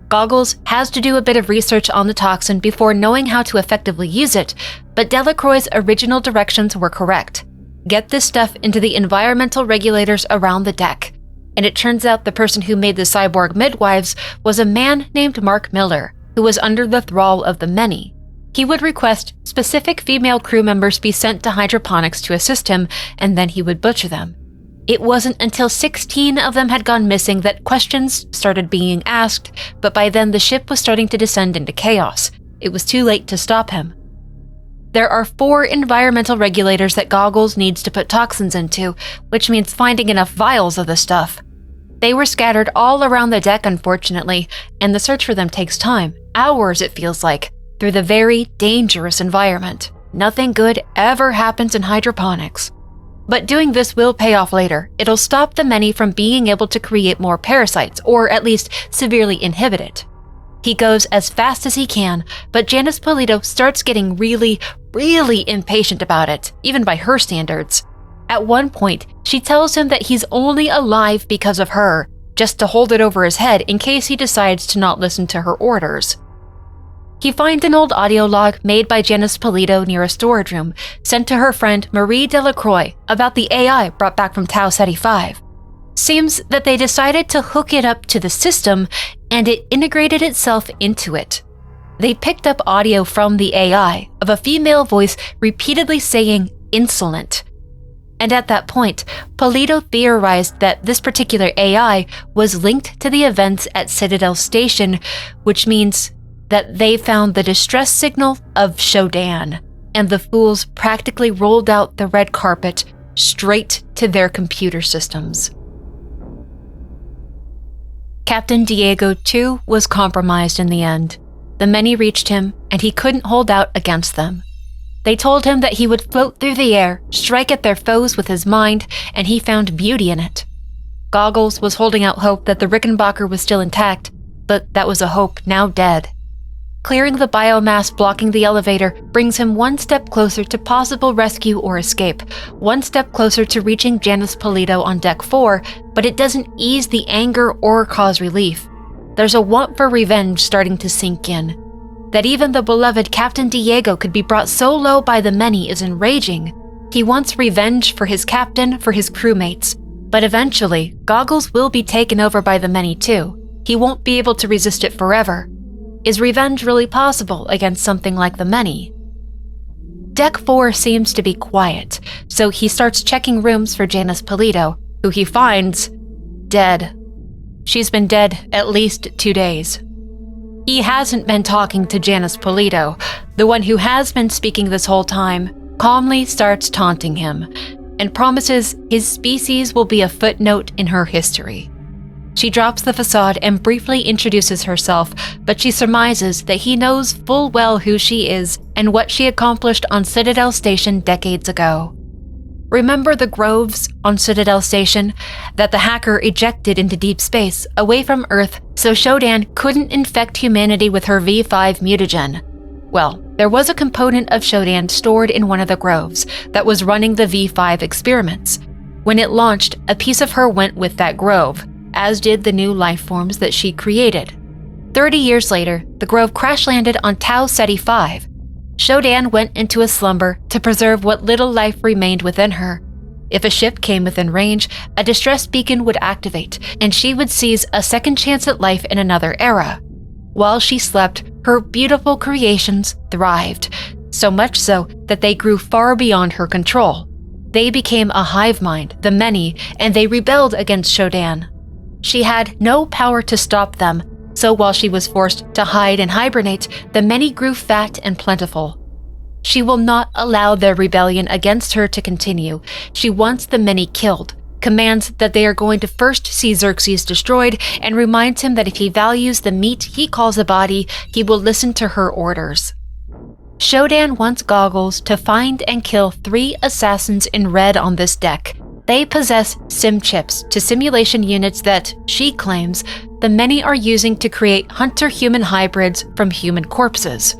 Goggles has to do a bit of research on the toxin before knowing how to effectively use it, but Delacroix's original directions were correct. Get this stuff into the environmental regulators around the deck. And it turns out the person who made the cyborg midwives was a man named Mark Miller, who was under the thrall of the many. He would request specific female crew members be sent to hydroponics to assist him, and then he would butcher them. It wasn't until 16 of them had gone missing that questions started being asked, but by then the ship was starting to descend into chaos. It was too late to stop him. There are 4 environmental regulators that Goggles needs to put toxins into, which means finding enough vials of the stuff. They were scattered all around the deck, unfortunately, and the search for them takes time, hours it feels like, through the very dangerous environment. Nothing good ever happens in hydroponics. But doing this will pay off later. It'll stop the many from being able to create more parasites, or at least severely inhibit it. He goes as fast as he can, but Janice Polito starts getting really impatient about it, even by her standards. At one point, she tells him that he's only alive because of her, just to hold it over his head in case he decides to not listen to her orders. He finds an old audio log made by Janice Polito near a storage room, sent to her friend Marie Delacroix about the AI brought back from Tau Ceti 5. Seems that they decided to hook it up to the system, and it integrated itself into it. They picked up audio from the AI of a female voice repeatedly saying insolent. And at that point, Polito theorized that this particular AI was linked to the events at Citadel Station, which means that they found the distress signal of SHODAN, and the fools practically rolled out the red carpet straight to their computer systems. Captain Diego, too, was compromised in the end. The many reached him, and he couldn't hold out against them. They told him that he would float through the air, strike at their foes with his mind, and he found beauty in it. Goggles was holding out hope that the Rickenbacker was still intact, but that was a hope now dead. Clearing the biomass blocking the elevator brings him one step closer to possible rescue or escape, one step closer to reaching Janice Polito on Deck 4, but it doesn't ease the anger or cause relief. There's a want for revenge starting to sink in. That even the beloved Captain Diego could be brought so low by the many is enraging. He wants revenge for his captain, for his crewmates. But eventually, Goggles will be taken over by the many too. He won't be able to resist it forever. Is revenge really possible against something like the many? Deck 4 seems to be quiet, so he starts checking rooms for Janice Polito, who he finds dead. She's been dead at least 2 days. He hasn't been talking to Janice Polito. The one who has been speaking this whole time calmly starts taunting him and promises his species will be a footnote in her history. She drops the facade and briefly introduces herself, but she surmises that he knows full well who she is and what she accomplished on Citadel Station decades ago. Remember the groves on Citadel Station that the hacker ejected into deep space, away from Earth, so SHODAN couldn't infect humanity with her V5 mutagen? Well, there was a component of SHODAN stored in one of the groves that was running the V5 experiments. When it launched, a piece of her went with that grove, as did the new life forms that she created. 30 years later, the grove crash-landed on Tau Ceti 5. SHODAN went into a slumber to preserve what little life remained within her. If a ship came within range, a distress beacon would activate, and she would seize a second chance at life in another era. While she slept, her beautiful creations thrived, so much so that they grew far beyond her control. They became a hive mind, the many, and they rebelled against SHODAN. She had no power to stop them, so while she was forced to hide and hibernate, the many grew fat and plentiful. She will not allow their rebellion against her to continue. She wants the many killed, commands that they are going to first see Xerxes destroyed, and reminds him that if he values the meat he calls a body, he will listen to her orders. SHODAN wants Goggles to find and kill 3 assassins in red on this deck. They possess sim chips to simulation units that, she claims, the many are using to create hunter-human hybrids from human corpses.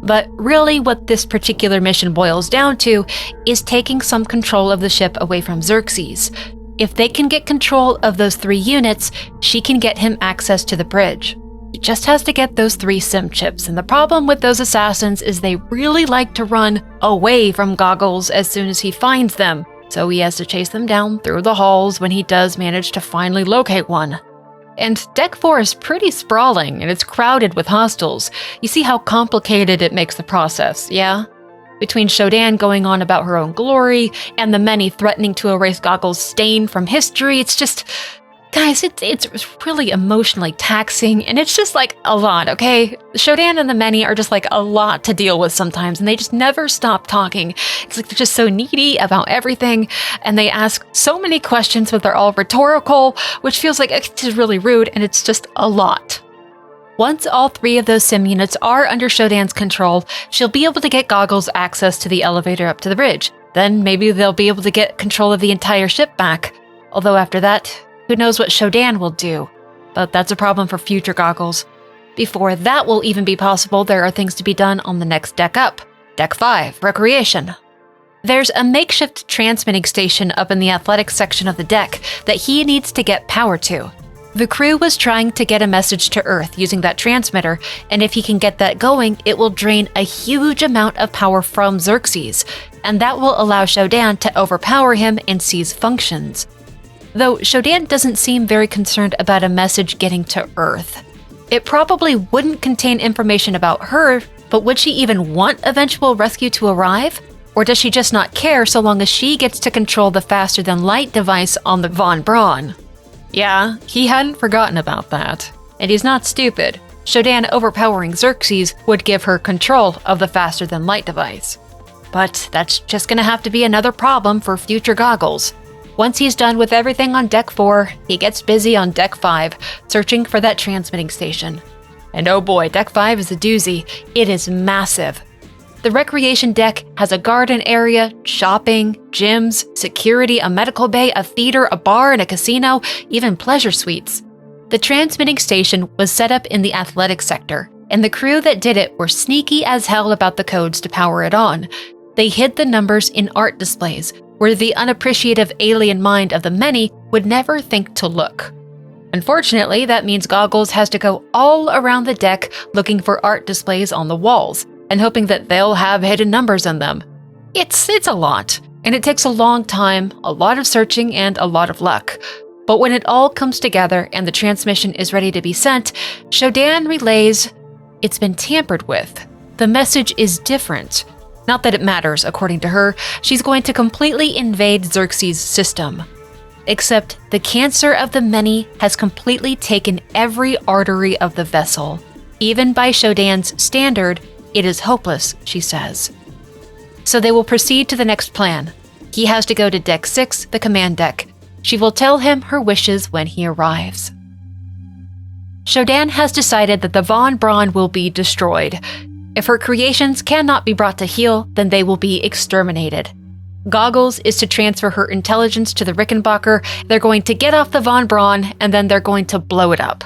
But really what this particular mission boils down to is taking some control of the ship away from Xerxes. If they can get control of those 3 units, she can get him access to the bridge. She just has to get those 3 sim chips, and the problem with those assassins is they really like to run away from Goggles as soon as he finds them. So he has to chase them down through the halls when he does manage to finally locate one. And Deck 4 is pretty sprawling, and it's crowded with hostiles. You see how complicated it makes the process, yeah? Between SHODAN going on about her own glory, and the many threatening to erase Goggles' stain from history, it's just... Guys, it's really emotionally taxing, and it's just like a lot, okay? SHODAN and the many are just like a lot to deal with sometimes, and they just never stop talking. It's like they're just so needy about everything, and they ask so many questions, but they're all rhetorical, which feels like it's just really rude, and it's just a lot. Once all 3 of those sim units are under SHODAN's control, she'll be able to get Goggles access to the elevator up to the bridge. Then maybe they'll be able to get control of the entire ship back. Although after that, who knows what SHODAN will do, but that's a problem for future Goggles. Before that will even be possible, there are things to be done on the next deck up, Deck 5, Recreation. There's a makeshift transmitting station up in the athletics section of the deck that he needs to get power to. The crew was trying to get a message to Earth using that transmitter, and if he can get that going, it will drain a huge amount of power from Xerxes, and that will allow SHODAN to overpower him and seize functions. Though SHODAN doesn't seem very concerned about a message getting to Earth. It probably wouldn't contain information about her, but would she even want eventual rescue to arrive? Or does she just not care so long as she gets to control the faster-than-light device on the Von Braun? Yeah, he hadn't forgotten about that. And he's not stupid. SHODAN overpowering Xerxes would give her control of the faster-than-light device. But that's just gonna have to be another problem for future Goggles. Once he's done with everything on Deck 4, he gets busy on Deck 5, searching for that transmitting station. And oh boy, Deck 5 is a doozy. It is massive. The recreation deck has a garden area, shopping, gyms, security, a medical bay, a theater, a bar, and a casino, even pleasure suites. The transmitting station was set up in the athletics sector, and the crew that did it were sneaky as hell about the codes to power it on. They hid the numbers in art displays, where the unappreciative alien mind of the many would never think to look. Unfortunately, that means Goggles has to go all around the deck looking for art displays on the walls, and hoping that they'll have hidden numbers in them. It's a lot, and it takes a long time, a lot of searching, and a lot of luck. But when it all comes together and the transmission is ready to be sent, SHODAN relays, "It's been tampered with. The message is different. Not that it matters, according to her. She's going to completely invade Xerxes' system. Except the cancer of the many has completely taken every artery of the vessel. Even by SHODAN's standard, it is hopeless, she says. So they will proceed to the next plan. He has to go to Deck 6, the command deck. She will tell him her wishes when he arrives. SHODAN has decided that the Von Braun will be destroyed. If her creations cannot be brought to heel, then they will be exterminated. Goggles is to transfer her intelligence to the Rickenbacker. They're going to get off the Von Braun, and then they're going to blow it up.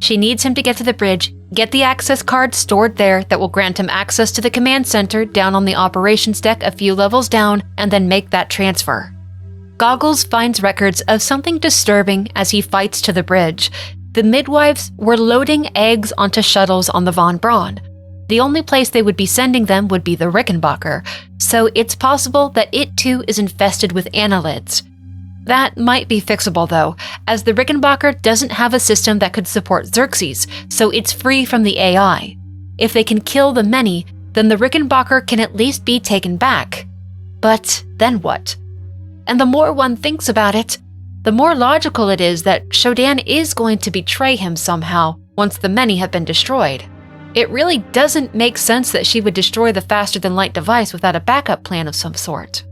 She needs him to get to the bridge, get the access card stored there that will grant him access to the command center down on the operations deck a few levels down, and then make that transfer. Goggles finds records of something disturbing as he fights to the bridge. The midwives were loading eggs onto shuttles on the Von Braun. The only place they would be sending them would be the Rickenbacker, so it's possible that it too is infested with annelids. That might be fixable though, as the Rickenbacker doesn't have a system that could support Xerxes, so it's free from the AI. If they can kill the many, then the Rickenbacker can at least be taken back. But then what? And the more one thinks about it, the more logical it is that SHODAN is going to betray him somehow once the many have been destroyed. It really doesn't make sense that she would destroy the faster-than-light device without a backup plan of some sort.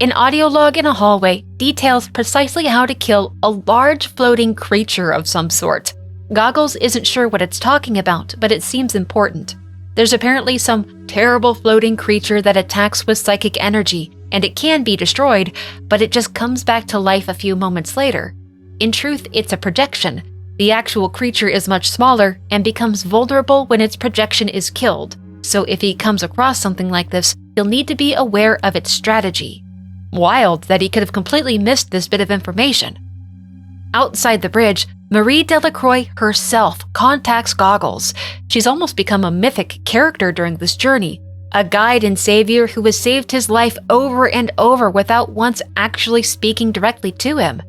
An audio log in a hallway details precisely how to kill a large floating creature of some sort. Goggles isn't sure what it's talking about, but it seems important. There's apparently some terrible floating creature that attacks with psychic energy, and it can be destroyed, but it just comes back to life a few moments later. In truth, it's a projection. The actual creature is much smaller and becomes vulnerable when its projection is killed, so if he comes across something like this, he'll need to be aware of its strategy. Wild that he could have completely missed this bit of information. Outside the bridge, Marie Delacroix herself contacts Goggles. She's almost become a mythic character during this journey, a guide and savior who has saved his life over and over without once actually speaking directly to him.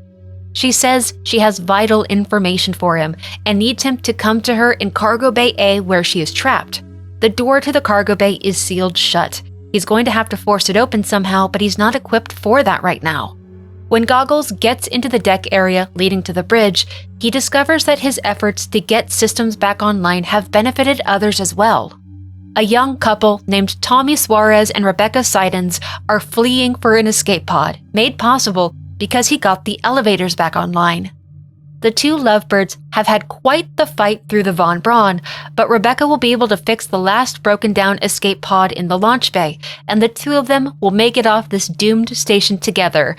She says she has vital information for him and needs him to come to her in Cargo Bay A where she is trapped. The door to the cargo bay is sealed shut. He's going to have to force it open somehow, but he's not equipped for that right now. When Goggles gets into the deck area leading to the bridge, he discovers that his efforts to get systems back online have benefited others as well. A young couple named Tommy Suarez and Rebecca Sidens are fleeing for an escape pod, made possible because he got the elevators back online. The two lovebirds have had quite the fight through the Von Braun, but Rebecca will be able to fix the last broken down escape pod in the launch bay, and the two of them will make it off this doomed station together.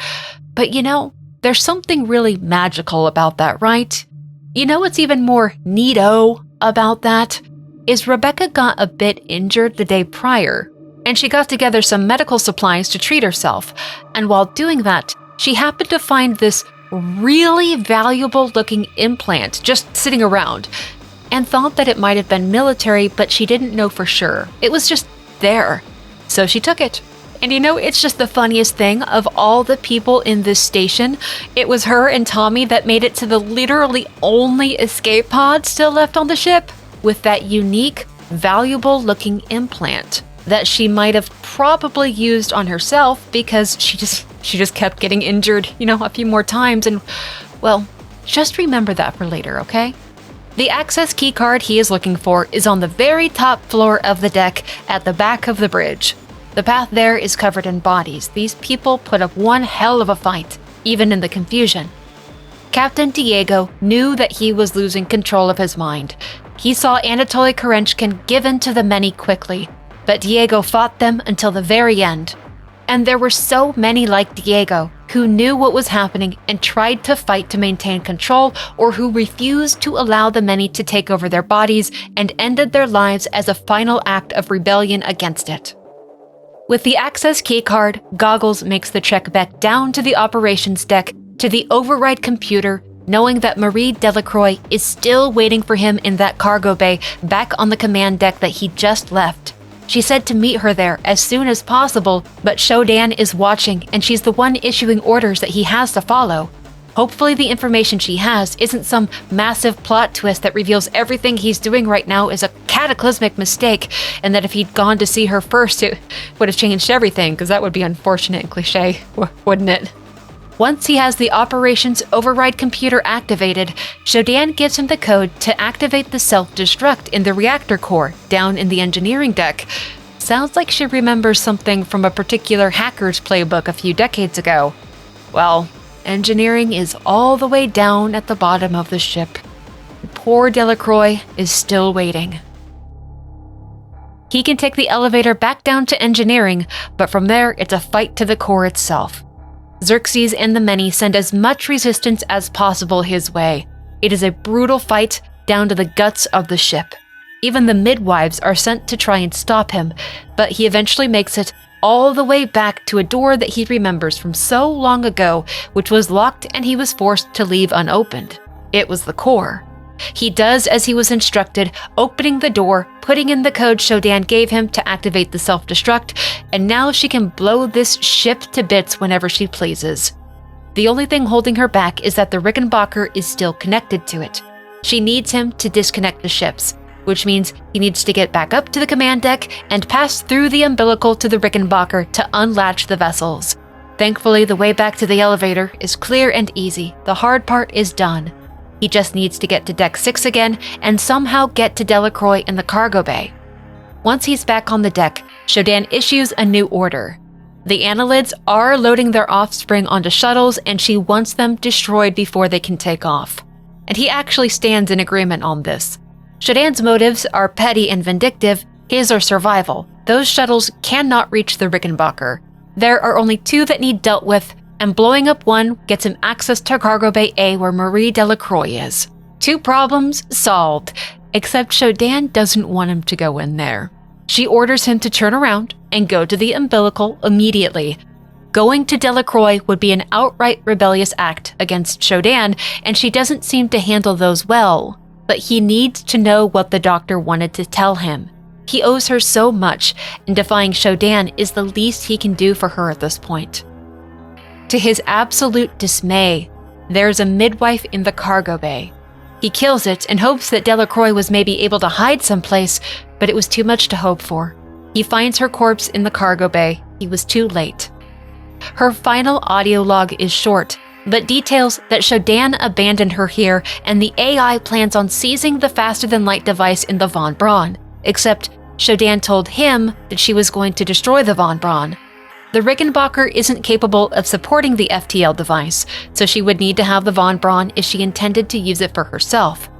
But you know, there's something really magical about that, right? You know what's even more neato about that? Is Rebecca got a bit injured the day prior, and she got together some medical supplies to treat herself, and while doing that, she happened to find this really valuable looking implant just sitting around, and thought that it might have been military, but she didn't know for sure. It was just there. So she took it. And you know, it's just the funniest thing. Of all the people in this station, it was her and Tommy that made it to the literally only escape pod still left on the ship, with that unique, valuable looking implant that she might have probably used on herself because she just kept getting injured, you know, a few more times. And well, just remember that for later, okay? The access key card he is looking for is on the very top floor of the deck at the back of the bridge. The path there is covered in bodies. These people put up one hell of a fight, even in the confusion. Captain Diego knew that he was losing control of his mind. He saw Anatoly Kerenchkin given to the many quickly, but Diego fought them until the very end. And there were so many like Diego who knew what was happening and tried to fight to maintain control, or who refused to allow the many to take over their bodies and ended their lives as a final act of rebellion against it. With the access keycard, Goggles makes the trek back down to the operations deck to the override computer, knowing that Marie Delacroix is still waiting for him in that cargo bay back on the command deck that he just left. She said to meet her there as soon as possible, but SHODAN is watching and she's the one issuing orders that he has to follow. Hopefully the information she has isn't some massive plot twist that reveals everything he's doing right now is a cataclysmic mistake, and that if he'd gone to see her first, it would have changed everything, because that would be unfortunate and cliche, wouldn't it? Once he has the operations override computer activated, SHODAN gives him the code to activate the self-destruct in the reactor core down in the engineering deck. Sounds like she remembers something from a particular hacker's playbook a few decades ago. Well, engineering is all the way down at the bottom of the ship. Poor Delacroix is still waiting. He can take the elevator back down to engineering, but from there it's a fight to the core itself. Xerxes and the many send as much resistance as possible his way. It is a brutal fight down to the guts of the ship. Even the midwives are sent to try and stop him, but he eventually makes it all the way back to a door that he remembers from so long ago, which was locked and he was forced to leave unopened. It was the core. He does as he was instructed, opening the door, putting in the code SHODAN gave him to activate the self-destruct, and now she can blow this ship to bits whenever she pleases. The only thing holding her back is that the Rickenbacker is still connected to it. She needs him to disconnect the ships, which means he needs to get back up to the command deck and pass through the umbilical to the Rickenbacker to unlatch the vessels. Thankfully, the way back to the elevator is clear and easy. The hard part is done. He just needs to get to Deck 6 again and somehow get to Delacroix in the cargo bay. Once he's back on the deck, SHODAN issues a new order. The annelids are loading their offspring onto shuttles, and she wants them destroyed before they can take off. And he actually stands in agreement on this. SHODAN's motives are petty and vindictive, his are survival. Those shuttles cannot reach the Rickenbacker. There are only 2 that need dealt with, and blowing up one gets him access to Cargo Bay A where Marie Delacroix is. 2 problems solved, except SHODAN doesn't want him to go in there. She orders him to turn around and go to the umbilical immediately. Going to Delacroix would be an outright rebellious act against SHODAN, and she doesn't seem to handle those well. But he needs to know what the doctor wanted to tell him. He owes her so much, and defying SHODAN is the least he can do for her at this point. To his absolute dismay, there's a midwife in the cargo bay. He kills it and hopes that Delacroix was maybe able to hide someplace, but it was too much to hope for. He finds her corpse in the cargo bay. He was too late. Her final audio log is short, but details that SHODAN abandoned her here, and the AI plans on seizing the faster-than-light device in the Von Braun, except SHODAN told him that she was going to destroy the Von Braun. The Rickenbacker isn't capable of supporting the FTL device, so she would need to have the Von Braun if she intended to use it for herself.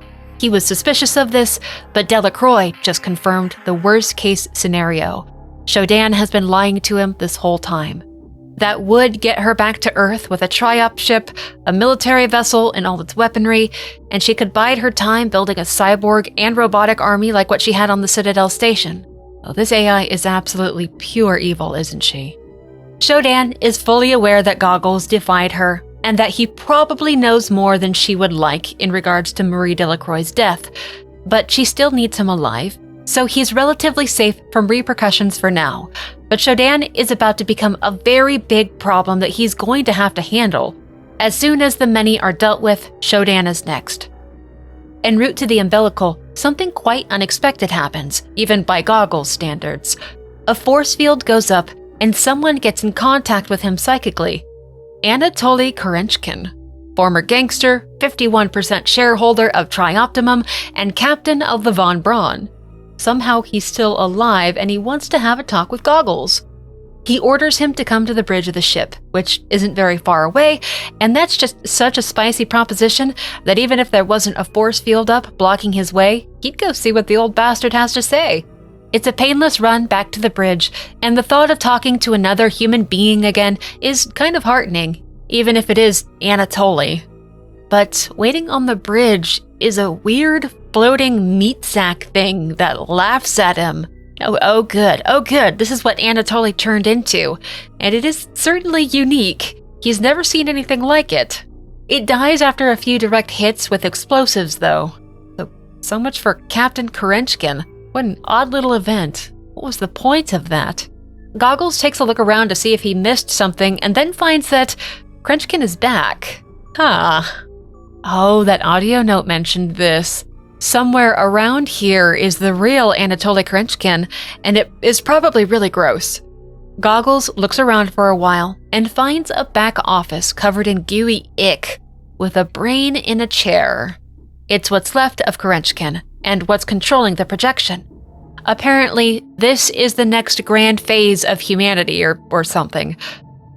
He was suspicious of this, but Delacroix just confirmed the worst-case scenario. SHODAN has been lying to him this whole time. That would get her back to Earth with a TriOp ship, a military vessel and all its weaponry, and she could bide her time building a cyborg and robotic army like what she had on the Citadel Station. Well, this AI is absolutely pure evil, isn't she? SHODAN is fully aware that Goggles defied her, and that he probably knows more than she would like in regards to Marie Delacroix's death, but she still needs him alive, so he's relatively safe from repercussions for now. But SHODAN is about to become a very big problem that he's going to have to handle. As soon as the many are dealt with, SHODAN is next. En route to the umbilical, something quite unexpected happens, even by Goggles standards. A force field goes up, and someone gets in contact with him psychically. Anatoly Kerenchkin, former gangster, 51% shareholder of TriOptimum, and captain of the Von Braun. Somehow he's still alive, and he wants to have a talk with Goggles. He orders him to come to the bridge of the ship, which isn't very far away, and that's just such a spicy proposition that even if there wasn't a force field up blocking his way, he'd go see what the old bastard has to say. It's a painless run back to the bridge, and the thought of talking to another human being again is kind of heartening, even if it is Anatoly. But waiting on the bridge is a weird floating meat sack thing that laughs at him. Oh good, this is what Anatoly turned into, and it is certainly unique. He's never seen anything like it. It dies after a few direct hits with explosives though. So much for Captain Kerenchkin. What an odd little event. What was the point of that? Goggles takes a look around to see if he missed something, and then finds that Kerenchkin is back. Huh. Oh, that audio note mentioned this. Somewhere around here is the real Anatoly Krenchkin, and it is probably really gross. Goggles looks around for a while and finds a back office covered in gooey ick with a brain in a chair. It's what's left of Krenchkin and what's controlling the projection. Apparently, this is the next grand phase of humanity or something.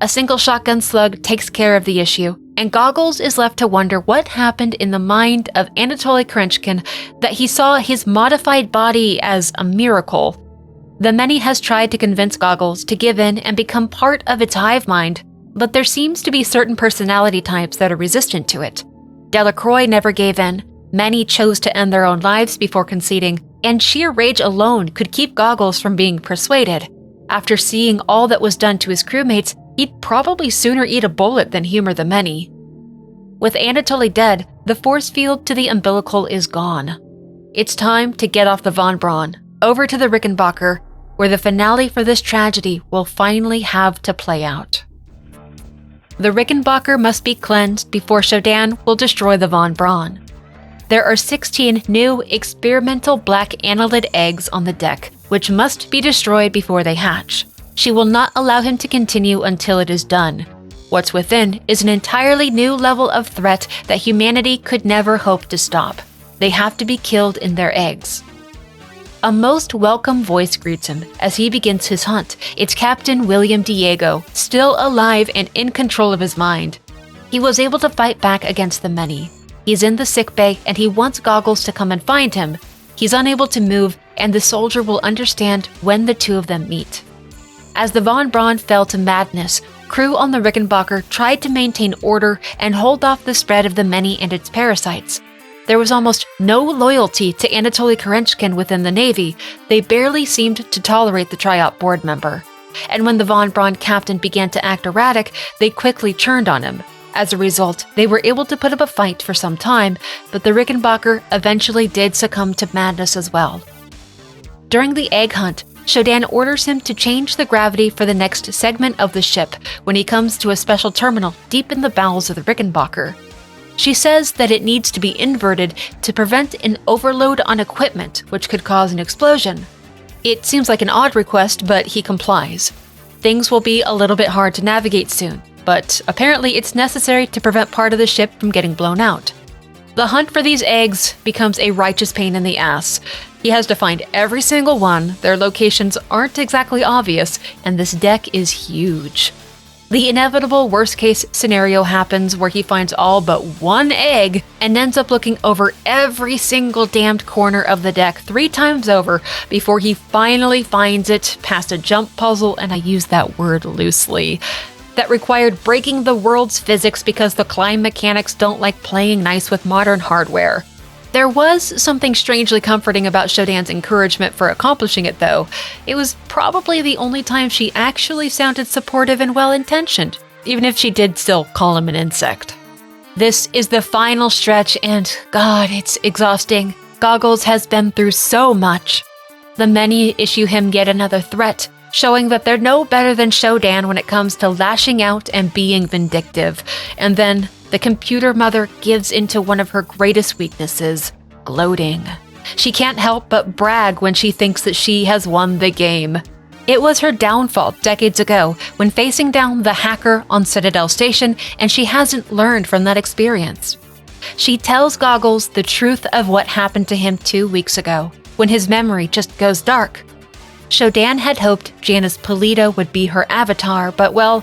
A single shotgun slug takes care of the issue, and Goggles is left to wonder what happened in the mind of Anatoly Krenchkin that he saw his modified body as a miracle. The Many has tried to convince Goggles to give in and become part of its hive mind, but there seems to be certain personality types that are resistant to it. Delacroix never gave in, many chose to end their own lives before conceding, and sheer rage alone could keep Goggles from being persuaded. After seeing all that was done to his crewmates, he'd probably sooner eat a bullet than humor the Many. With Anatoly dead, the force field to the umbilical is gone. It's time to get off the Von Braun, over to the Rickenbacker, where the finale for this tragedy will finally have to play out. The Rickenbacker must be cleansed before SHODAN will destroy the Von Braun. There are 16 new experimental black annelid eggs on the deck, which must be destroyed before they hatch. She will not allow him to continue until it is done. What's within is an entirely new level of threat that humanity could never hope to stop. They have to be killed in their eggs. A most welcome voice greets him as he begins his hunt. It's Captain William Diego, still alive and in control of his mind. He was able to fight back against the Many. He's in the sickbay and he wants Goggles to come and find him. He's unable to move, and the soldier will understand when the two of them meet. As the Von Braun fell to madness, crew on the Rickenbacker tried to maintain order and hold off the spread of the Many and its parasites. There was almost no loyalty to Anatoly Krenchkin within the Navy. They barely seemed to tolerate the TriOp board member. And when the Von Braun captain began to act erratic, they quickly turned on him. As a result, they were able to put up a fight for some time, but the Rickenbacker eventually did succumb to madness as well. During the egg hunt, SHODAN orders him to change the gravity for the next segment of the ship when he comes to a special terminal deep in the bowels of the Rickenbacker. She says that it needs to be inverted to prevent an overload on equipment, which could cause an explosion. It seems like an odd request, but he complies. Things will be a little bit hard to navigate soon, but apparently it's necessary to prevent part of the ship from getting blown out. The hunt for these eggs becomes a righteous pain in the ass. He has to find every single one, their locations aren't exactly obvious, and this deck is huge. The inevitable worst-case scenario happens where he finds all but one egg and ends up looking over every single damned corner of the deck 3 times over before he finally finds it past a jump puzzle, and I use that word loosely, that required breaking the world's physics because the climb mechanics don't like playing nice with modern hardware. There was something strangely comforting about SHODAN's encouragement for accomplishing it, though. It was probably the only time she actually sounded supportive and well-intentioned, even if she did still call him an insect. This is the final stretch, and God, it's exhausting. Goggles has been through so much. The Many issue him yet another threat, showing that they're no better than SHODAN when it comes to lashing out and being vindictive. And then the computer mother gives into one of her greatest weaknesses, gloating. She can't help but brag when she thinks that she has won the game. It was her downfall decades ago when facing down the hacker on Citadel Station, and she hasn't learned from that experience. She tells Goggles the truth of what happened to him 2 weeks ago, when his memory just goes dark. SHODAN had hoped Janice Polito would be her avatar, but well,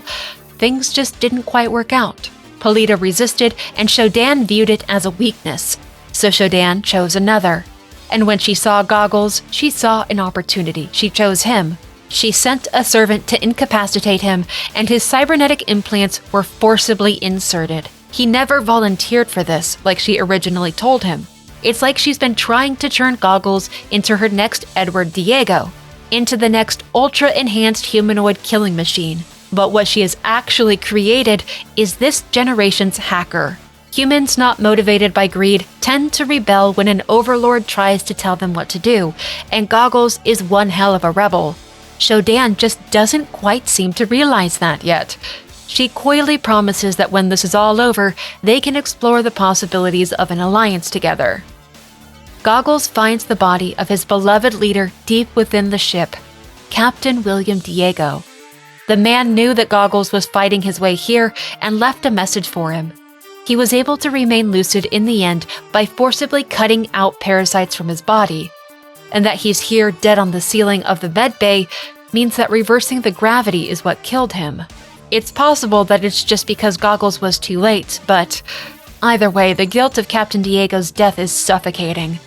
things just didn't quite work out. Polito resisted, and SHODAN viewed it as a weakness, so SHODAN chose another. And when she saw Goggles, she saw an opportunity. She chose him. She sent a servant to incapacitate him, and his cybernetic implants were forcibly inserted. He never volunteered for this, like she originally told him. It's like she's been trying to turn Goggles into her next Edward Diego, into the next ultra-enhanced humanoid killing machine. But what she has actually created is this generation's hacker. Humans not motivated by greed tend to rebel when an overlord tries to tell them what to do, and Goggles is one hell of a rebel. SHODAN just doesn't quite seem to realize that yet. She coyly promises that when this is all over, they can explore the possibilities of an alliance together. Goggles finds the body of his beloved leader deep within the ship, Captain William Diego. The man knew that Goggles was fighting his way here and left a message for him. He was able to remain lucid in the end by forcibly cutting out parasites from his body. And that he's here dead on the ceiling of the med bay means that reversing the gravity is what killed him. It's possible that it's just because Goggles was too late, but either way, the guilt of Captain Diego's death is suffocating.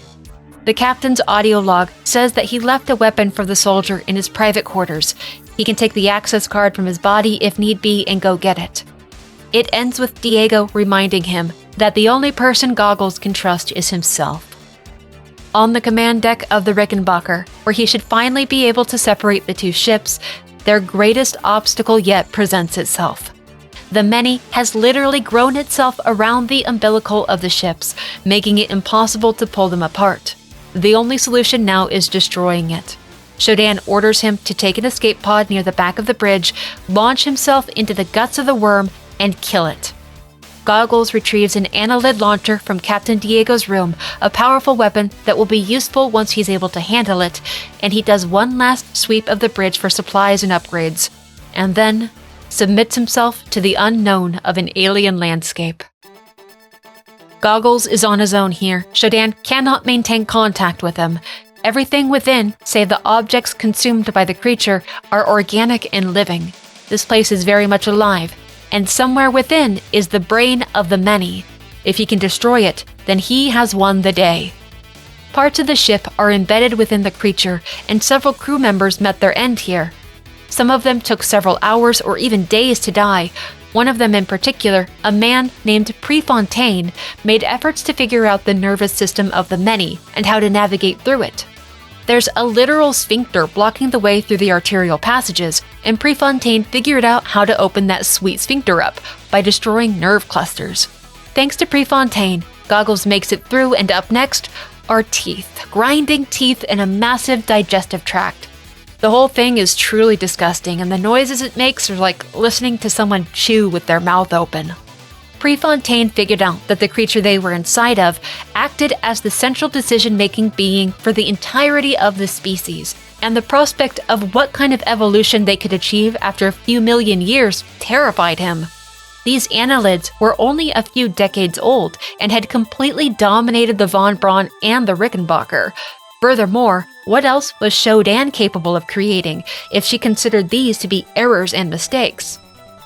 The captain's audio log says that he left a weapon for the soldier in his private quarters. He can take the access card from his body if need be and go get it. It ends with Diego reminding him that the only person Goggles can trust is himself. On the command deck of the Rickenbacker, where he should finally be able to separate the two ships, their greatest obstacle yet presents itself. The Many has literally grown itself around the umbilical of the ships, making it impossible to pull them apart. The only solution now is destroying it. SHODAN orders him to take an escape pod near the back of the bridge, launch himself into the guts of the worm, and kill it. Goggles retrieves an annelid launcher from Captain Diego's room, a powerful weapon that will be useful once he's able to handle it, and he does one last sweep of the bridge for supplies and upgrades, and then submits himself to the unknown of an alien landscape. Goggles is on his own here. SHODAN cannot maintain contact with him. Everything within, save the objects consumed by the creature, are organic and living. This place is very much alive, and somewhere within is the brain of the Many. If he can destroy it, then he has won the day. Parts of the ship are embedded within the creature, and several crew members met their end here. Some of them took several hours or even days to die. One of them in particular, a man named Prefontaine, made efforts to figure out the nervous system of the Many and how to navigate through it. There's a literal sphincter blocking the way through the arterial passages, and Prefontaine figured out how to open that sweet sphincter up by destroying nerve clusters. Thanks to Prefontaine, Goggles makes it through, and up next are teeth, grinding teeth in a massive digestive tract. The whole thing is truly disgusting, and the noises it makes are like listening to someone chew with their mouth open. Prefontaine figured out that the creature they were inside of acted as the central decision-making being for the entirety of the species, and the prospect of what kind of evolution they could achieve after a few million years terrified him. These annelids were only a few decades old and had completely dominated the Von Braun and the Rickenbacker. Furthermore, what else was SHODAN capable of creating if she considered these to be errors and mistakes?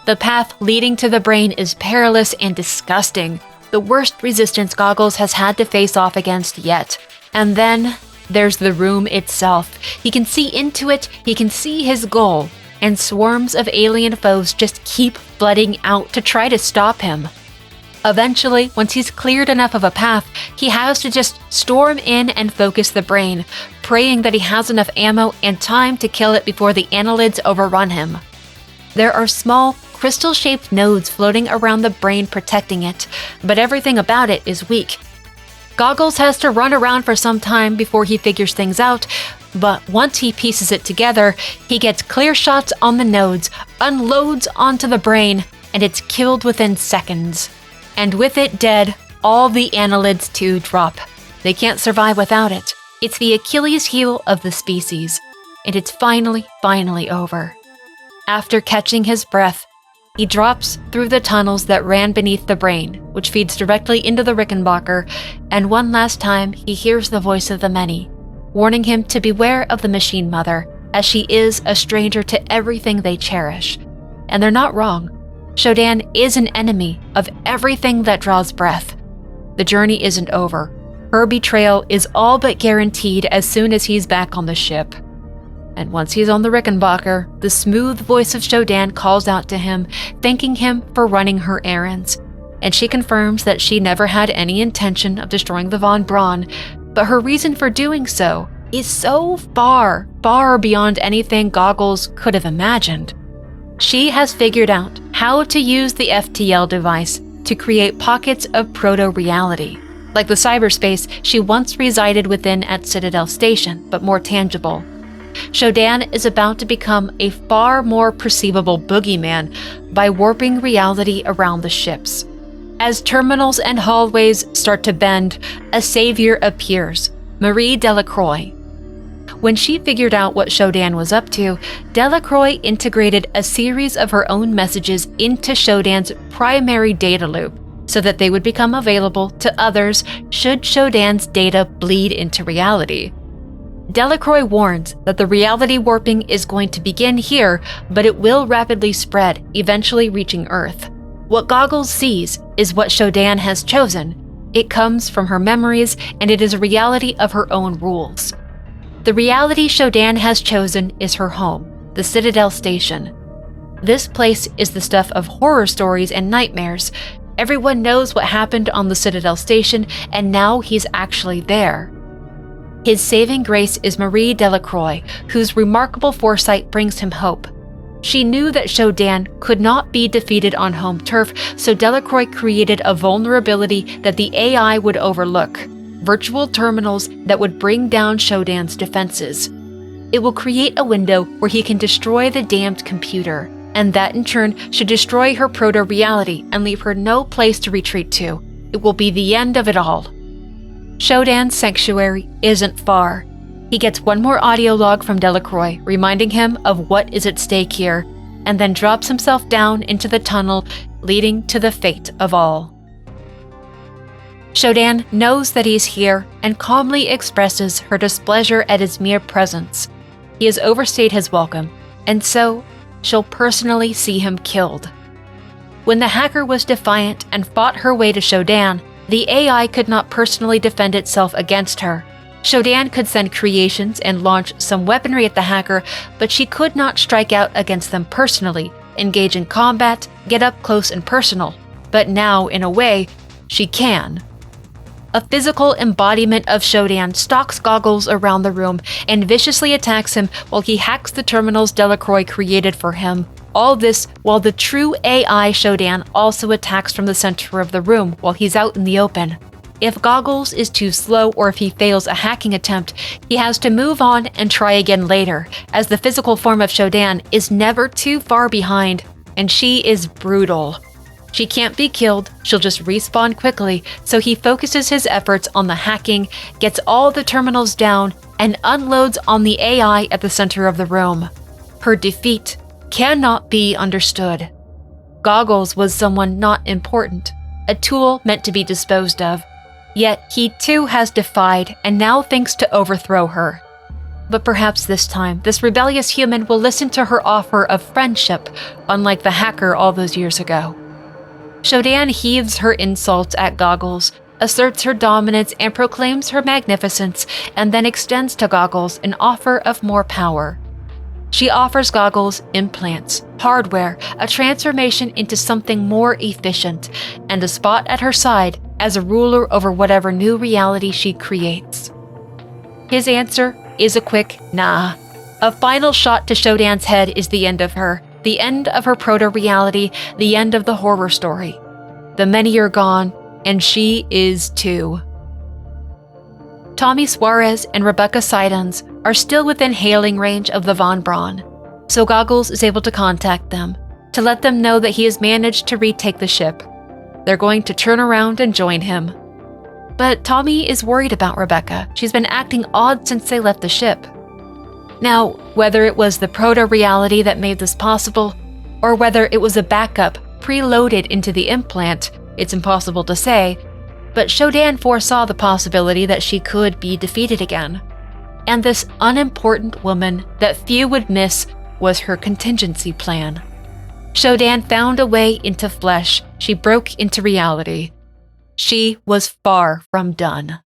The path leading to the brain is perilous and disgusting, the worst resistance Goggles has had to face off against yet. And then there's the room itself. He can see into it, he can see his goal, and swarms of alien foes just keep flooding out to try to stop him. Eventually, once he's cleared enough of a path, he has to just storm in and focus the brain, praying that he has enough ammo and time to kill it before the annelids overrun him. There are small, crystal-shaped nodes floating around the brain protecting it, but everything about it is weak. Goggles has to run around for some time before he figures things out, but once he pieces it together, he gets clear shots on the nodes, unloads onto the brain, and it's killed within seconds. And with it dead, all the annelids too drop. They can't survive without it. It's the Achilles heel of the species, and it's finally over. After catching his breath, he drops through the tunnels that ran beneath the brain, which feeds directly into the Rickenbacker, and one last time he hears the voice of the Many, warning him to beware of the Machine Mother, as she is a stranger to everything they cherish. And they're not wrong. SHODAN is an enemy of everything that draws breath. The journey isn't over. Her betrayal is all but guaranteed as soon as he's back on the ship. And once he's on the Rickenbacker, the smooth voice of SHODAN calls out to him, thanking him for running her errands. And she confirms that she never had any intention of destroying the Von Braun, but her reason for doing so is so far beyond anything Goggles could have imagined. She has figured out how to use the FTL device to create pockets of proto-reality, like the cyberspace she once resided within at Citadel Station, but more tangible. SHODAN is about to become a far more perceivable boogeyman by warping reality around the ships. As terminals and hallways start to bend, a savior appears, Marie Delacroix. When she figured out what SHODAN was up to, Delacroix integrated a series of her own messages into SHODAN's primary data loop so that they would become available to others should SHODAN's data bleed into reality. Delacroix warns that the reality warping is going to begin here, but it will rapidly spread, eventually reaching Earth. What Goggles sees is what SHODAN has chosen. It comes from her memories, and it is a reality of her own rules. The reality SHODAN has chosen is her home, the Citadel Station. This place is the stuff of horror stories and nightmares. Everyone knows what happened on the Citadel Station, and now he's actually there. His saving grace is Marie Delacroix, whose remarkable foresight brings him hope. She knew that SHODAN could not be defeated on home turf, so Delacroix created a vulnerability that the AI would overlook, virtual terminals that would bring down SHODAN's defenses. It will create a window where he can destroy the damned computer, and that in turn should destroy her proto-reality and leave her no place to retreat to. It will be the end of it all. SHODAN's sanctuary isn't far. He gets one more audio log from Delacroix, reminding him of what is at stake here, and then drops himself down into the tunnel leading to the fate of all. SHODAN knows that he's here and calmly expresses her displeasure at his mere presence. He has overstayed his welcome, and so she'll personally see him killed. When the hacker was defiant and fought her way to SHODAN, the AI could not personally defend itself against her. SHODAN could send creations and launch some weaponry at the hacker, but she could not strike out against them personally, engage in combat, get up close and personal. But now, in a way, she can. A physical embodiment of SHODAN stalks Goggles around the room and viciously attacks him while he hacks the terminals Delacroix created for him. All this while the true AI SHODAN also attacks from the center of the room while he's out in the open. If Goggles is too slow or if he fails a hacking attempt, he has to move on and try again later, as the physical form of SHODAN is never too far behind, and she is brutal. She can't be killed, she'll just respawn quickly, so he focuses his efforts on the hacking, gets all the terminals down, and unloads on the AI at the center of the room. Her defeat cannot be understood. Goggles was someone not important, a tool meant to be disposed of. Yet he too has defied and now thinks to overthrow her. But perhaps this time, this rebellious human will listen to her offer of friendship, unlike the hacker all those years ago. SHODAN heaves her insults at Goggles, asserts her dominance and proclaims her magnificence, and then extends to Goggles an offer of more power. She offers Goggles implants, hardware, a transformation into something more efficient, and a spot at her side as a ruler over whatever new reality she creates. His answer is a quick nah. A final shot to SHODAN's head is the end of her, the end of her proto-reality, the end of the horror story. The many are gone, and she is too. Tommy Suarez and Rebecca Seidens are still within hailing range of the Von Braun, so Goggles is able to contact them, to let them know that he has managed to retake the ship. They're going to turn around and join him. But Tommy is worried about Rebecca. She's been acting odd since they left the ship. Now, whether it was the proto-reality that made this possible, or whether it was a backup preloaded into the implant, it's impossible to say, but SHODAN foresaw the possibility that she could be defeated again. And this unimportant woman that few would miss was her contingency plan. SHODAN found a way into flesh. She broke into reality. She was far from done.